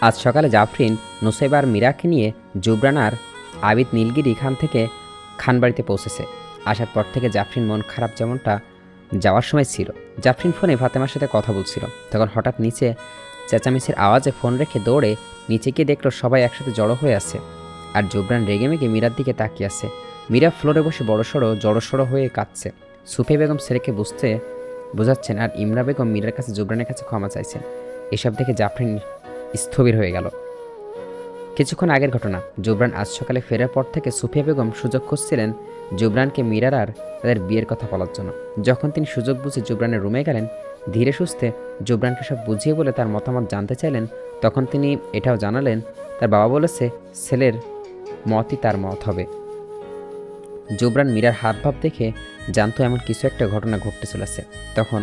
আজ সকালে জাফরিন নুসাইবা আর মীরাকে নিয়ে জুবরান আর আবিদ নীলগিরি খান থেকে খানবাড়িতে পৌঁছেছে। আসার পর থেকে জাফরিন মন খারাপ যেমনটা যাওয়ার সময় ছিল। জাফরিন ফোনে ফাতেমার সাথে কথা বলছিল, তখন হঠাৎ নিচে চেঁচামেচির আওয়াজে ফোন রেখে দৌড়ে নিচে গিয়ে দেখলো সবাই একসাথে জড়ো হয়ে আছে, আর জুবরান রেগেমেগে মীরার দিকে তাকিয়ে আছে। মীরা ফ্লোরে বসে বড়সড় জড়সড়ো হয়ে কাঁদছে। সুফিয়া বেগম ছেলেকে বোঝাচ্ছেন, আর ইমরা বেগম মীরার কাছে জুবরানের কাছে ক্ষমা চাইছেন। এসব দেখে জাফরিন স্থবির হয়ে গেল। কিছুক্ষণ আগের ঘটনা, জুবরান আজ সকালে ফেরার পর থেকে সুফিয়া বেগম সুযোগ খুঁজছিলেন জুবরানকে মীরার আর তাদের বিয়ের কথা বলার জন্য। যখন তিনি সুযোগ বুঝে জুবরানের রুমে গেলেন, ধীরে সুস্থে জুবরানকে সব বুঝিয়ে বলে তার মতামত জানতে চাইলেন, তখন তিনি এটাও জানালেন তার বাবা বলেছে ছেলের মতই তার মত হবে। জুবরান মীরার হাবভাব দেখে জানতো এমন কিছু একটা ঘটনা ঘটতে চলেছে। তখন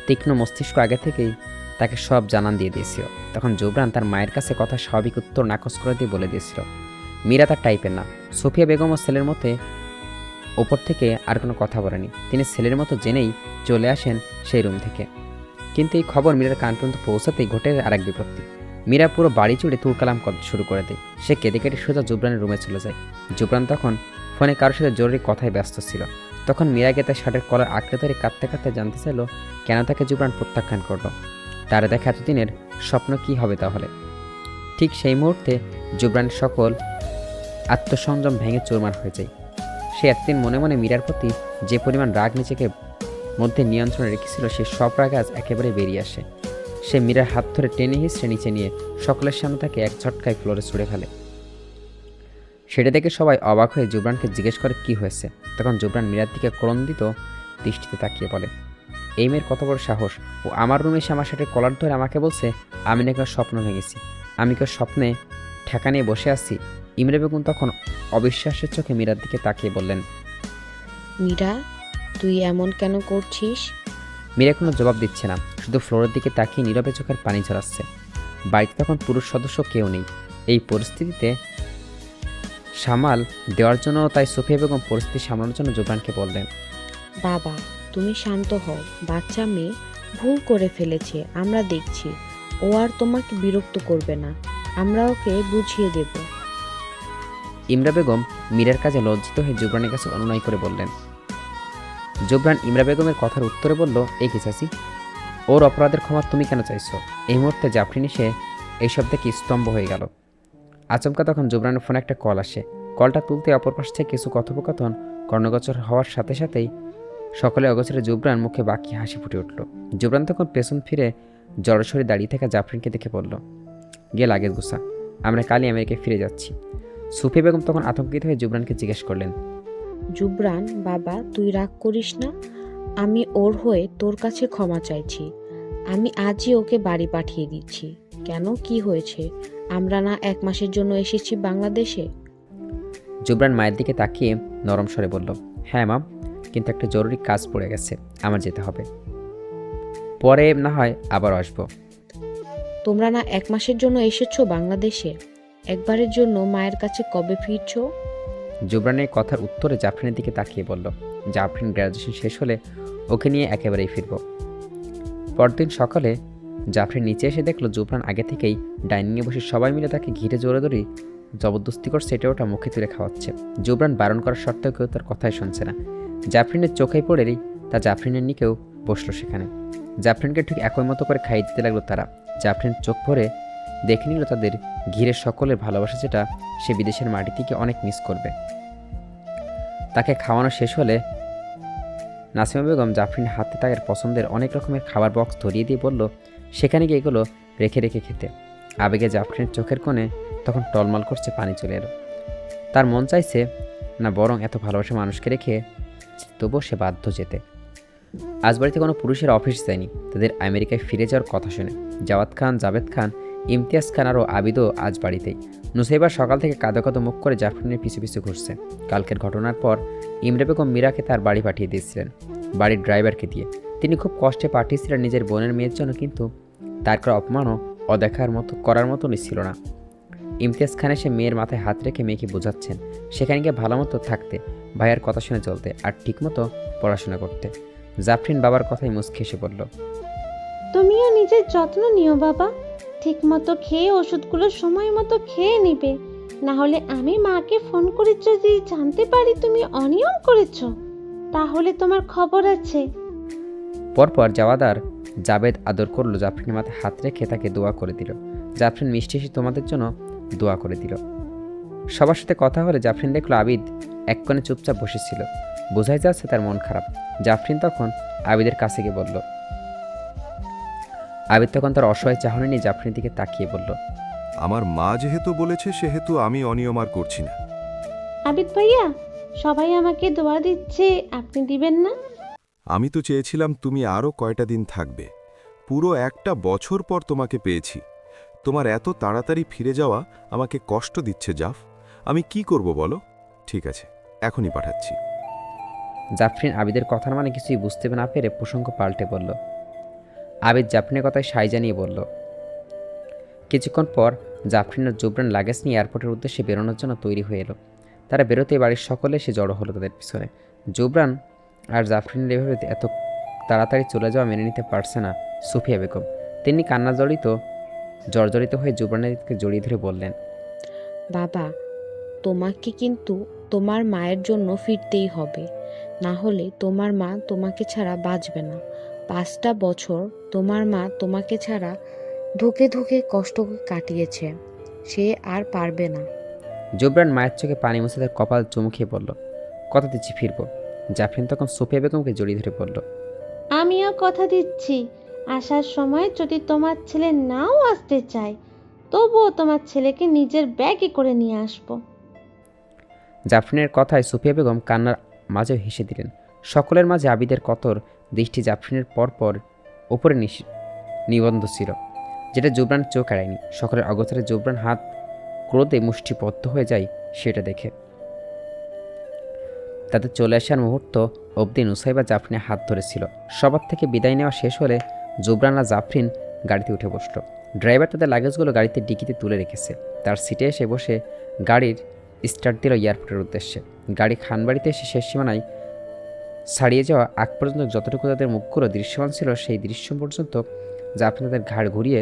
তীক্ষ্ণ মস্তিষ্ক আগে থেকেই তাকে সব জানান দিয়ে দিয়েছিল। তখন জুবরান তার মায়ের কাছে কথা স্বাভাবিক উত্তর নাকচ করে দিয়ে বলে দিয়েছিল, মীরা তার টাইপের না। সুফিয়া বেগম ও ছেলের মতে ওপর থেকে আর কোনো কথা বলেনি। তিনি ছেলের মতো জেনেই চলে আসেন সেই রুম থেকে। কিন্তু এই খবর মীরার কান পর্যন্ত পৌঁছাতেই ঘটে আরেক বিপত্তি। মীরা পুরো বাড়ি জুড়ে তুলকালাম করতে শুরু করে দেয়। সে কেঁদে কেটে সোজা জুবরানের রুমে চলে যায়। জুবরান তখন ফোনে কারোর সাথে জরুরি কথায় ব্যস্ত ছিল। তখন মীরাকে তার শার্টের কলার আঁকড়ে ধরে কাঁদতে কাঁদতে জানতে চাইল কেন তাকে জুবরান প্রত্যাখ্যান করলো। তার দেখা এতদিনের স্বপ্ন কি হবে তাহলে। ঠিক সেই মুহূর্তে জুবরানের সকল আত্মসংযম ভেঙে চুরমার হয়ে যায়। সে এতদিন মনে মনে মীরার প্রতি যে পরিমাণ রাগ নিজেকে মধ্যে নিয়ন্ত্রণে রেখেছিল, সে সব রাগ আজ একেবারে বেরিয়ে আসে। সে মীরার হাত ধরে টেনে হিঁচড়ে নিচে নিয়ে সকলের সামনে তাকে এক ঝটকায় ফ্লোরে ছুঁড়ে ফেলে। সেটা দেখে সবাই অবাক হয়ে জুবরানকে জিজ্ঞেস করে কি হয়েছে। তখন জুবরান মীরার দিকে ক্রন্দিত দৃষ্টিতে তাকিয়ে বলে, এই মেয়ের কত বড় সাহস! ও আমার রুমে এসে আমার সাথে কলার ধরে আমাকে বলছে আমি নাকি ওর স্বপ্ন ভেঙেছি, আমি কেউ স্বপ্নে ঠেকা নিয়ে বসে আছি। ইমরা বেগম তখন অবিশ্বাসের চোখে মীরার দিকে তাকিয়ে বললেন, মীরা, তুই এমন কেন করছিস? মীরা কোনো জবাব দিচ্ছে না, শুধু ফ্লোরের দিকে তাকিয়ে নীরবে চোখের পানি ঝরাচ্ছে। বাড়িতে তখন পুরুষ সদস্য কেউ নেই। এই পরিস্থিতিতে সামাল দেওয়ার জন্য তাই সুফিয়া বেগম পরিস্থিতি সামলানোর জন্য জুবরানকে বললেন, বাবা, তুমি শান্ত হও। বাচ্চা মেয়ে ভুল করে ফেলেছে, আমরা দেখছি। ও আর তোমাকে বিরক্ত করবে না, আমরা ওকে বুঝিয়ে দেব। ইমরা বেগম মীরার কাজে লজ্জিত হয়ে জুবরানের কাছে অনুনয় করে বললেন। জুবরান ইমরা বেগমের কথার উত্তরে বলল, এই কি চাচি, ওর অপরাধের ক্ষমা তুমি কেন চাইছো? এই মুহূর্তে জাফরিন এসে এইসব দেখে স্তম্ভ হয়ে গেল। আচমকা তখন জুবরানের ফোনে একটা কল আসে। কলটা তুলতে অপর পাশ থেকে কিছু কথোপকথন কর্ণগোচর হওয়ার সাথে সাথেই সকলে অগোচরে জুবরান মুখে বাকি হাসি ফুটে উঠল। জুবরান তখন পেছন ফিরে জড়সড়ি দাঁড়িয়ে থাকা জাফরিনকে দেখে বলল, গিয়ে লাগেজ গুছা, আমরা কালই আমেরিকায় ফিরে যাচ্ছি। সুফিয়া বেগম তখন আতঙ্কিত হয়ে জুবরানকে জিজ্ঞেস করলেন, জুবরান বাবা, তুই রাগ করিস না। আমি ওর হয়ে তোর কাছে ক্ষমা চাইছি। আমি আজই ওকে বাড়ি পাঠিয়ে দিচ্ছি। কেন, কি হয়েছে? আমরা না 1 মাসের জন্য এসেছি বাংলাদেশে? জুবরান মায়ের দিকে তাকিয়ে নরম স্বরে বলল, হ্যাঁ মাম, কিন্তু একটা জরুরি কাজ পড়ে গেছে, আমার যেতে হবে, পরে না হয় আবার আসবো। তোমরা না 1 মাসের জন্য এসেছো বাংলাদেশে? একবারের জন্য মায়ের কাছে কবে ফিরছো? জুবরানের কথার উত্তরে জাফরিনের দিকে তাকিয়ে বলল, জাফরিন গ্র্যাজুয়েশন শেষ হলে ওকে নিয়ে একেবারেই ফিরব। পরদিন সকালে জাফরিন নিচে এসে দেখলো জুবরান আগে থেকেই ডাইনিংয়ে বসে সবাই মিলে তাকে ঘিরে জোরে জবরদস্তি করে সেটা ওটা মুখে তুলে খাওয়াচ্ছে। জুবরান বারণ করার সত্ত্বেও কেউ তার কথাই শুনছে না। জাফরিনের চোখে পড়েই তা জাফরিনের নিকেও বসলো সেখানে। জাফরিনকে ঠিক একই মতো করে খাইয়ে দিতে লাগলো তারা। জাফরিন চোখ ভরে দেখে নিল তাদের ঘিরে সকলের ভালোবাসা, যেটা সে বিদেশের মাটি থেকে অনেক মিস করবে। তাকে খাওয়ানো শেষ হলে নাসিমা বেগম জাফরিন হাতে তাদের পছন্দের অনেক রকমের খাবার বক্স ধরিয়ে দিয়ে বলল, সেখানে গিয়ে এগুলো রেখে রেখে খেতে। আবেগে জাফরিনের চোখের কোণে তখন টলমল করছে পানি চলে এলো। তার মন চাইছে না, বরং এত ভালোবাসা মানুষকে রেখে তবুও সে বাধ্য যেতে। আজ বাড়িতে কোনো পুরুষের অফিস যায়নি তাদের আমেরিকায় ফিরে যাওয়ার কথা শুনে। জাওয়াত খান, জাভেদ খান, ইমতিয়াজ খান আরও আবিদও আজ বাড়িতেই। নুসাইবা সকাল থেকে কাঁদো কাঁদো মুখ করে জাফরিনের পিছু পিছু ঘুরছে। কালকের ঘটনার পর ইমরা বেগম মীরাকে তার বাড়ি পাঠিয়ে দিয়েছিলেন, বাড়ির ড্রাইভারকে দিয়ে। তিনি খুব কষ্টে পাঠিয়েছিলেন নিজের বোনের মেয়ের জন্য, কিন্তু তার করা অপমানও অদেখার মতো করার মতনই ছিল না। ইমতিয়াজ খান এসে মেয়ের মাথায় হাত রেখে মেয়েকে বোঝাচ্ছেন সেখানে গিয়ে ভালো মতো থাকতে, ভাইয়ার কথা শুনে চলতে, আর ঠিকমতো পড়াশোনা করতে। জাফরিন বাবার কথাই মুচকি হেসে বলল, তুমিও নিজের যত্ন নিও বাবা। ঠিক মতো খেয়ে ওষুধগুলো সময় মতো খেয়ে নিবে, না হলে আমি মাকে ফোন করে যদি জানতে পারি তুমি অনিয়ম করেছো, তাহলে তোমার খবর আছে। পরপর জাওয়াদার জাবেদ আদর করলো, জাফরিনের মাথায় হাত রেখে তাকে দোয়া করে দিল। জাফরিন মিষ্টি এসে তোমাদের জন্য দোয়া করে দিল। সবার সাথে কথা হলে জাফরিন দেখলো আবিদ এক কোণে চুপচাপ বসেছিল। বোঝাই যাচ্ছে তার মন খারাপ। জাফরিন তখন আবিদের কাছে গিয়ে বলল। আবিদ তখন তার অসহায় চাহনি নিয়ে জাফরিনের দিকে তাকিয়ে বলল, আমার মা যেহেতু বলেছে সেহেতু আমি অনিয়ম আর করছি না। আবিদ ভাইয়া, সবাই আমাকে দোয়া দিচ্ছে, আপনি দিবেন না? আমি তো চেয়েছিলাম তুমি আরও কয়টা দিন থাকবে। পুরো একটা বছর পর তোমাকে পেয়েছি। তোমার এত তাড়াতাড়ি ফিরে যাওয়া আমাকে কষ্ট দিচ্ছে জাফ। আমি কি করব বলো? ঠিক আছে, এখনই পাঠাচ্ছি। জাফরিন আবিদের কথার মানে কিছুই বুঝতে না পেরে প্রসঙ্গ পাল্টে বলল। আবিদ জাফরিনের কথায় সায় জানিয়ে বলল। কিছুক্ষণ পর জাফরিন ও জুবরান লাগেজ নিয়ে এয়ারপোর্টের উদ্দেশ্যে বেরোনোর জন্য তৈরি হয়ে এলো। তারা বেরোতে বাড়ির সকলে সে জড়ো হলো তাদের পিছনে। জুবরান আর জাফরিনের এভাবে এত তাড়াতাড়ি চলে যাওয়া মেনে নিতে পারছে না সুফিয়া বেগম। তিনি কান্না জর্জরিত হয়ে জুবরানের দিকে জড়িয়ে ধরে বললেন, বাবা, তোমাকে কিন্তু তোমার মায়ের জন্য ফিরতেই হবে, না হলে তোমার মা তোমাকে ছাড়া বাঁচবে না। 5টা বছর তোমার মা তোমাকে ছাড়া ধুকে ধুকে কষ্ট কাটিয়েছে, সে আর পারবে না। জুবরান মায়ের চোখে পানি মুছে তার কপাল চুমু খেয়ে বলল, কথা দিচ্ছি ফিরবো। জাফরিন তখন সুফিয়া বেগমকে জড়িয়ে ধরে বলল, আমিও কথা দিচ্ছি, আসার সময় যদি তোমার ছেলে নাও আসতে চায়, তবুও তোমার ছেলেকে নিজের ব্যাগে করে নিয়ে আসবো। জাফরিনের কথায় সুফিয়া বেগম কান্নার মাঝেও হেসে দিলেন। সকলের মাঝে আবিদের কতর দৃষ্টি জাফরিনের পরপর ওপরে নিবন্ধ ছিল, যেটা জুবরান চোখ এড়ায়নি। সকলের অগোচরে জুবরান হাত ক্রোধে মুষ্টিবদ্ধ হয়ে যায় সেটা দেখে। তাদের চলে আসার মুহূর্ত অবধি নুসাইবা জাফরিনের হাত ধরেছিল। সবার থেকে বিদায় নেওয়া শেষ হলে জুবরান আর জাফরিন গাড়িতে উঠে বসলো। ড্রাইভার তাদের লাগেজগুলো গাড়িতে ডিকিতে তুলে রেখেছে। তার সিটে এসে বসে গাড়ির স্টার্ট দিল এয়ারপোর্টের উদ্দেশ্যে। গাড়ি খানবাড়িতে এসে শেষ সীমানায় ছাড়িয়ে যাওয়া আগ পর্যন্ত যতটুকু তাদের মুখগুলো দৃশ্যমান ছিল, সেই দৃশ্য পর্যন্ত জাফরিন তাদের ঘাড় ঘুরিয়ে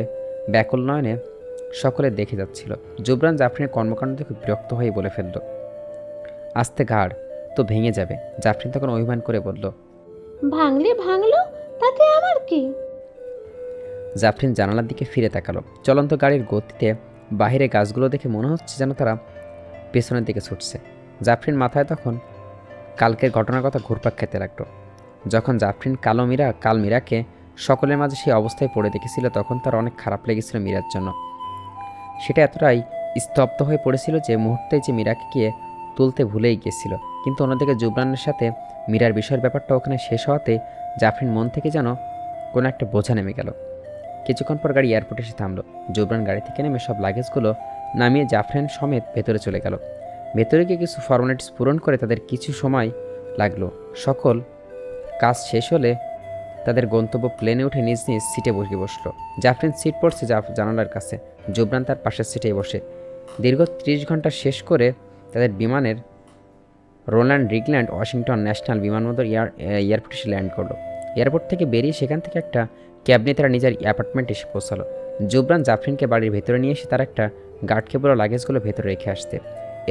ব্যাকুল নয়নে সকলে দেখে যাচ্ছিল। জুবরান জাফরিনের কর্মকাণ্ড দেখে বিরক্ত হয়ে বলে ফেলল, আস্তে ঘাড় তো ভেঙে যাবে। জাফরিন তখন অভিমান করে বলল, ভাঙলে ভাঙলো, তাতে আমার কি? জাফরিন জানালার দিকে ফিরে তাকালো। চলন্ত গাড়ির গতিতে বাহিরে গাছগুলো দেখে মনে হচ্ছে যেন তারা পেছনের দিকে ছুটছে। জাফরিন মাথায় তখন কালকের ঘটনার কথা ঘুরপাক খেতে লাগলো। যখন জাফরিন কাল মীরাকে সকলের মাঝে সেই অবস্থায় পড়ে দেখেছিল, তখন তার অনেক খারাপ লেগেছিল মীরার জন্য। সেটা এতটাই স্তব্ধ হয়ে পড়েছিল যে মুহূর্তে যে মীরাকে গিয়ে তুলতে ভুলেই গিয়েছিল। কিন্তু অন্যদিকে জুবরানের সাথে মীরার বিষয়ের ব্যাপারটা ওখানে শেষ হওয়াতে জাফরিন মন থেকে যেন কোনো একটা বোঝা নেমে গেল। কিছুক্ষণ পর গাড়ি এয়ারপোর্টে এসে থামলো। জুবরান গাড়ি থেকে নেমে সব লাগেজগুলো নামিয়ে জাফরিন সমেত ভেতরে চলে গেল। ভেতরে গিয়ে কিছু ফর্মালিটিস পূরণ করে তাদের কিছু সময় লাগলো। সকল কাজ শেষ হলে তাদের গন্তব্য প্লেনে উঠে নিজ নিজ সিটে বসলো। জাফরিন সিট পড়ছে জানালার কাছে, জুবরান তার পাশের সিটে বসে। দীর্ঘ 30 ঘন্টা শেষ করে তাদের বিমানের রোল্যান্ড রিগল্যান্ড ওয়াশিংটন ন্যাশনাল বিমানবন্দর এয়ারপোর্টে এসে ল্যান্ড করলো। এয়ারপোর্ট থেকে বেরিয়ে সেখান থেকে একটা ক্যাব নিয়ে তারা নিজের অ্যাপার্টমেন্টে এসে পৌঁছালো। জুবরান জাফরিনকে বাড়ির ভেতরে নিয়ে এসে তার একটা গার্ডকে বলল লাগেজগুলো ভেতরে রেখে আসতে।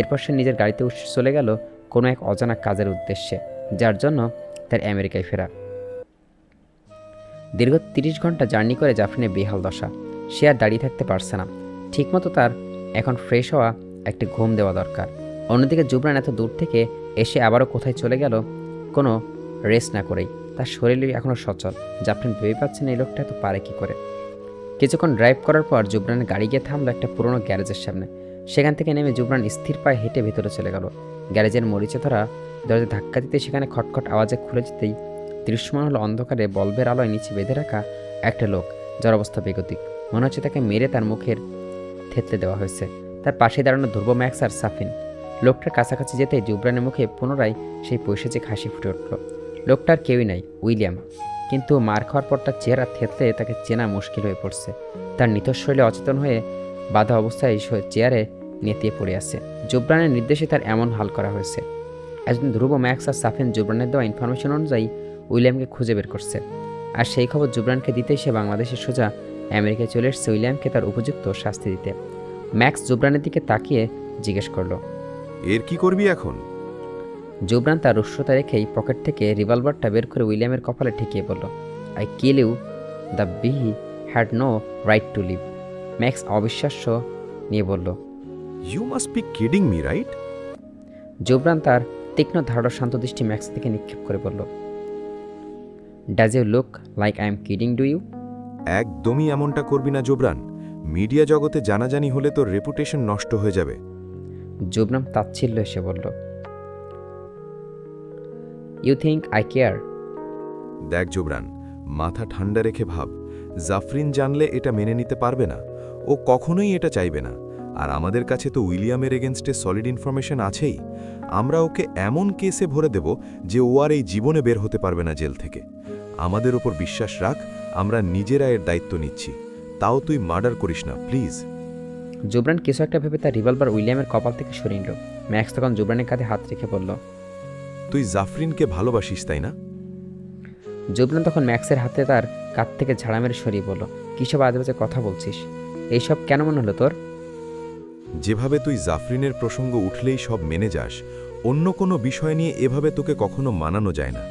এরপর সে নিজের গাড়িতে চলে গেল কোনো এক অজানা কাজের উদ্দেশ্যে, যার জন্য তার আমেরিকায় ফেরা। দীর্ঘ 30 ঘন্টা জার্নি করে জাফরিনের বেহাল দশা। সে আর দাঁড়িয়ে থাকতে পারছে না। ঠিকমতো তার এখন ফ্রেশ হওয়া, একটা ঘুম দেওয়া দরকার। অন্যদিকে জুবরান এত দূর থেকে এসে আবারও কোথায় চলে গেল কোনো রেস্ট না করেই। তার শরীর এখনও সচল। জাফরিন ভেবে পাচ্ছেন এই লোকটা এত পারে কী করে। কিছুক্ষণ ড্রাইভ করার পর জুবরানের গাড়ি গিয়ে থামলো একটা পুরনো গ্যারেজের সামনে। সেখান থেকে নেমে জুবরান স্থির পায়ে হেঁটে ভেতরে চলে গেল। গ্যারেজের মরিচে ধরা দরজা ধাক্কা দিতে সেখানে খটখট আওয়াজে খুলে যেতেই দৃশ্যমান হলো অন্ধকারে বল্বের আলোয় নিচে বেঁধে রাখা একটা লোক, যার অবস্থা বেগতিক। মনে হচ্ছে তাকে মেরে তার মুখের থেতলে দেওয়া হয়েছে। তার পাশে দাঁড়ানো ধ্রুব ম্যাক্স আর সাফিন। লোকটার কাছাকাছি যেতে জুবরানের মুখে পুনরায় সেই পৈশাচিক হাসি ফুটে উঠল। লোকটার কেউই নাই, উইলিয়াম। কিন্তু মার খাওয়ার পর তার চেহারা থেতলে তাকে চেনা মুশকিল হয়ে পড়ছে। তার নিতঃশৈলে অচেতন হয়ে বাধা অবস্থায় চেয়ারে নেতিয়ে পড়ে আছে। জুবরানের নির্দেশে তার এমন হাল করা হয়েছে। একজন ধ্রুব ম্যাক্স আর সাফিন জুবরানের দেওয়া ইনফরমেশন অনুযায়ী উইলিয়ামকে খুঁজে বের করছে। আর সেই খবর জুবরানকে দিতেই সে বাংলাদেশের সোজা আমেরিকায় চলে এসেছে উইলিয়ামকে তার উপযুক্ত শাস্তি দিতে। ম্যাক্স জুবরানের দিকে তাকিয়ে জিজ্ঞেস করলো, এর কি করবি এখন? জুবরান তার রুষ্টতা রেখেই পকেট থেকে রিভলভারটা বের করে উইলিয়ামের কপালে ঠেকিয়ে বলল, আই কিল ইউ, দ্য বিহি had no right to live. Max অবিশ্বাস্য নিয়ে বলল, you must be kidding me, right? Jubran তার তীক্ষ্ণ ধারণা শান্ত দৃষ্টি ম্যাক্স থেকে নিক্ষেপ করে বলল, does you look like I am kidding do you? একদমই এমনটা করবি না জোবরান। মিডিয়া জগতে জানাজানি হলে তোর রেপুটেশন নষ্ট হয়ে যাবে। জুবরান তাচ্ছিল্য এসে বলল, ইউ থিঙ্ক আই কেয়ার? দেখ জোবরান, মাথা ঠান্ডা রেখে ভাব। জাফরিন জানলে এটা মেনে নিতে পারবে না। ও কখনোই এটা চাইবে না। আর আমাদের কাছে তো উইলিয়ামের এগেনস্টে সলিড ইনফরমেশন আছেই। আমরা ওকে এমন কেসে ভরে দেব যে ও আর এই জীবনে বের হতে পারবে না জেল থেকে। আমাদের ওপর বিশ্বাস রাখ, আমরা নিজেরা এর দায়িত্ব নিচ্ছি। তাও তুই মার্ডার করিস না, প্লিজ। জুবরান কিছু একটা ভেবে তার রিভলভার উইলিয়ামের কপাল থেকে সরিয়ে নিল। ম্যাক্স তখন জুবরানের কাঁধে হাত রেখে বলল, তুই জাফরিনকে ভালোবাসিস, তাই না? জুবরান তখন ম্যাক্সের হাতে তার কাঁধ থেকে ঝাড়া মেরে সরিয়ে বলল, কিসব আজে বাজে কথা বলছিস? এইসব কেন মনে হলো তোর? যেভাবে তুই জাফরিনের প্রসঙ্গ উঠলেই সব মেনে যাস, অন্য কোনো বিষয় নিয়ে এভাবে তোকে কখনো মানানো যায় না।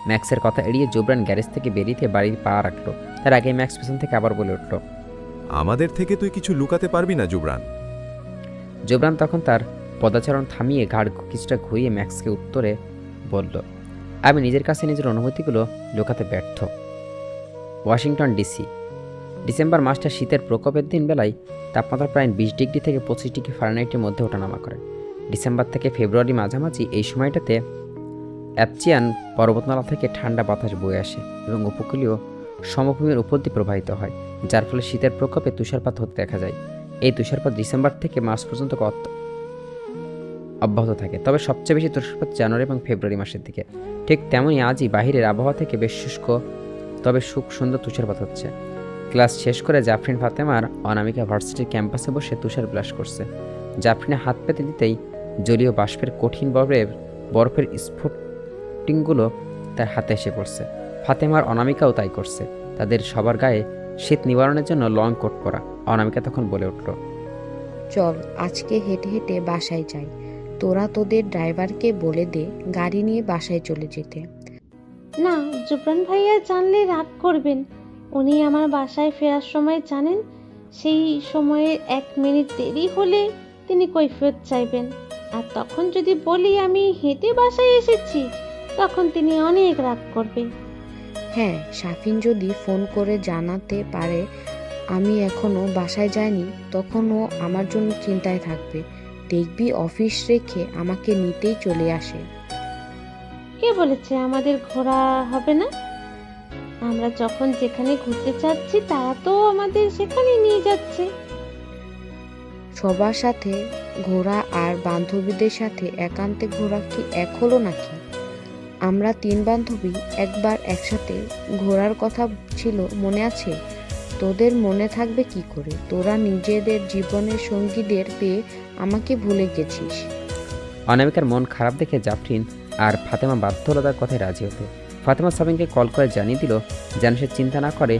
ম্যাক্সের কথা এড়িয়ে জুবরান গ্যারেজ থেকে বেরিয়ে বাড়ির পা রাখল। তার আগে ম্যাক্স পেছন থেকে আবার বলে উঠল, আমাদের থেকে তুই কিছু লুকাতে পারবি না জুবরান। জুবরান তখন তার পদাচরণ থামিয়ে ঘাড় কিছুটা ঘুরিয়ে ম্যাক্সকে উত্তরে বলল, আমি নিজের কাছে নিজের অনুভূতিগুলো লুকাতে ব্যর্থ। ওয়াশিংটন ডিসি, ডিসেম্বর মাসটা শীতের প্রকোপের দিন বেলায় তাপমাত্রা প্রায় 20 ডিগ্রি থেকে 25 ডিগ্রি ফারেনহাইটের মধ্যে ওঠানামা করে। ডিসেম্বর থেকে ফেব্রুয়ারি মাঝামাঝি এই সময়টাতে অ্যাপচিয়ান পর্বতমালা থেকে ঠান্ডা বাতাস বয়ে আসে এবং উপকূলীয় সমভূমির উপর দিয়ে প্রবাহিত হয়, যার ফলে শীতের প্রকোপে তুষারপাত হতে দেখা যায়। এই তুষারপাত ডিসেম্বর থেকে মার্চ পর্যন্ত অব্যাহত থাকে, তবে সবচেয়ে বেশি তুষারপাত জানুয়ারি এবং ফেব্রুয়ারি মাসের দিকে। ঠিক তেমনই আজই বাহিরের আবহাওয়া থেকে বেশ শুষ্ক তবে সুন্দর তুষারপাত হচ্ছে। ক্লাস শেষ করে জাফরিন ফাতেমার অনামিকা ভার্সিটির ক্যাম্পাসে বসে তুষার বিলাস করছে। জাফরিনে হাত পেতে দিতেই জলীয় বাষ্পের কঠিন বরফের স্ফুটিংগুলো তার হাতে এসে পড়ছে। ফাতেমার অনামিকাও তাই করছে। তাদের সবার গায়ে শীত নিবারণের জন্য লং কোট পরা। অনামিকা তখন বলে উঠল, চল আজকে হেঁটে হেঁটে বাসায় যাই। তোরা তোদের ড্রাইভারকে বলে দে গাড়ি নিয়ে বাসায় চলে যেতে। না, জুবরান ভাইয়া জানলে রাগ করবেন। উনি আমার বাসায় ফেরার সময় জানেন, সেই সময়ে 1 মিনিট দেরি হলে তিনি কৈফিয়ত চাইবেন। আর তখন যদি বলি আমি হেঁটে বাসায় এসেছি, তখন তিনি অনেক রাগ করবে। হ্যাঁ, সাফিন যদি ফোন করে জানাতে পারে আমি এখনো বাসায় যাইনি, তখন ও আমার জন্য চিন্তায় থাকবে। দেখবি অফিস রেখে আমাকে নিতেই চলে আসে। কে বলেছে আমাদের ঘোরা হবে না? আমরা যখন যেখানে ঘুরতে চাচ্ছি তারা তো আমাদের সেখানে নিয়ে যাচ্ছে। সবার সাথে ঘোরা আর বান্ধবীদের সাথে একান্তে ঘোরা কি এক হলো নাকি? আমরা 3 বান্ধবী একবার একসাথে ঘোরার কথা ছিল, মনে আছে? তোদের মনে থাকবে কি করে? তোরা নিজেদের জীবনের সঙ্গীদের পেয়ে আমাকে ভুলে গেছিস। অনামিকার মন খারাপ দেখে জাফরিন আর ফাতেমা বাধ্য হলো তার কথায় রাজি হতে। ফাতেমা সাবিনকে কল করে জানিয়ে দিল যেন সে চিন্তা না করে।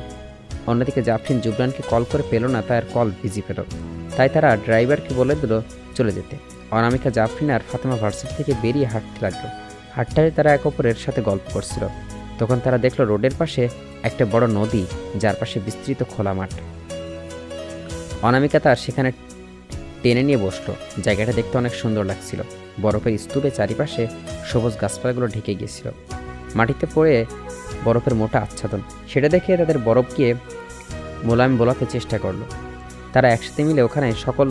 অন্যদিকে জাফরিন জুবরানকে কল করে পেল না, তার কল বিজি পেল। তাই তারা ড্রাইভারকে বলে দিল চলে যেতে। অনামিকা, জাফরিন আর ফাতেমা ভার্সিটি থেকে বেরিয়ে হাঁটতে লাগলো। হাঁটতে তারা এক অপরের সাথে গল্প করছিল। তখন তারা দেখলো রোডের পাশে একটা বড় নদী, যার পাশে বিস্তৃত খোলা মাঠ। অনামিকা তার সেখানে টেনে নিয়ে বসলো। জায়গাটা দেখতে অনেক সুন্দর লাগছিল। বরফের স্তূপে চারিপাশে সবুজ গাছপালাগুলো ঢেকে গিয়েছিল। মাটিতে পড়ে বরফের মোটা আচ্ছাদন, সেটা দেখে তাদের বরফকে মোলায়েম বোলাতে চেষ্টা করলো। তারা একসাথে মিলে ওখানে সকল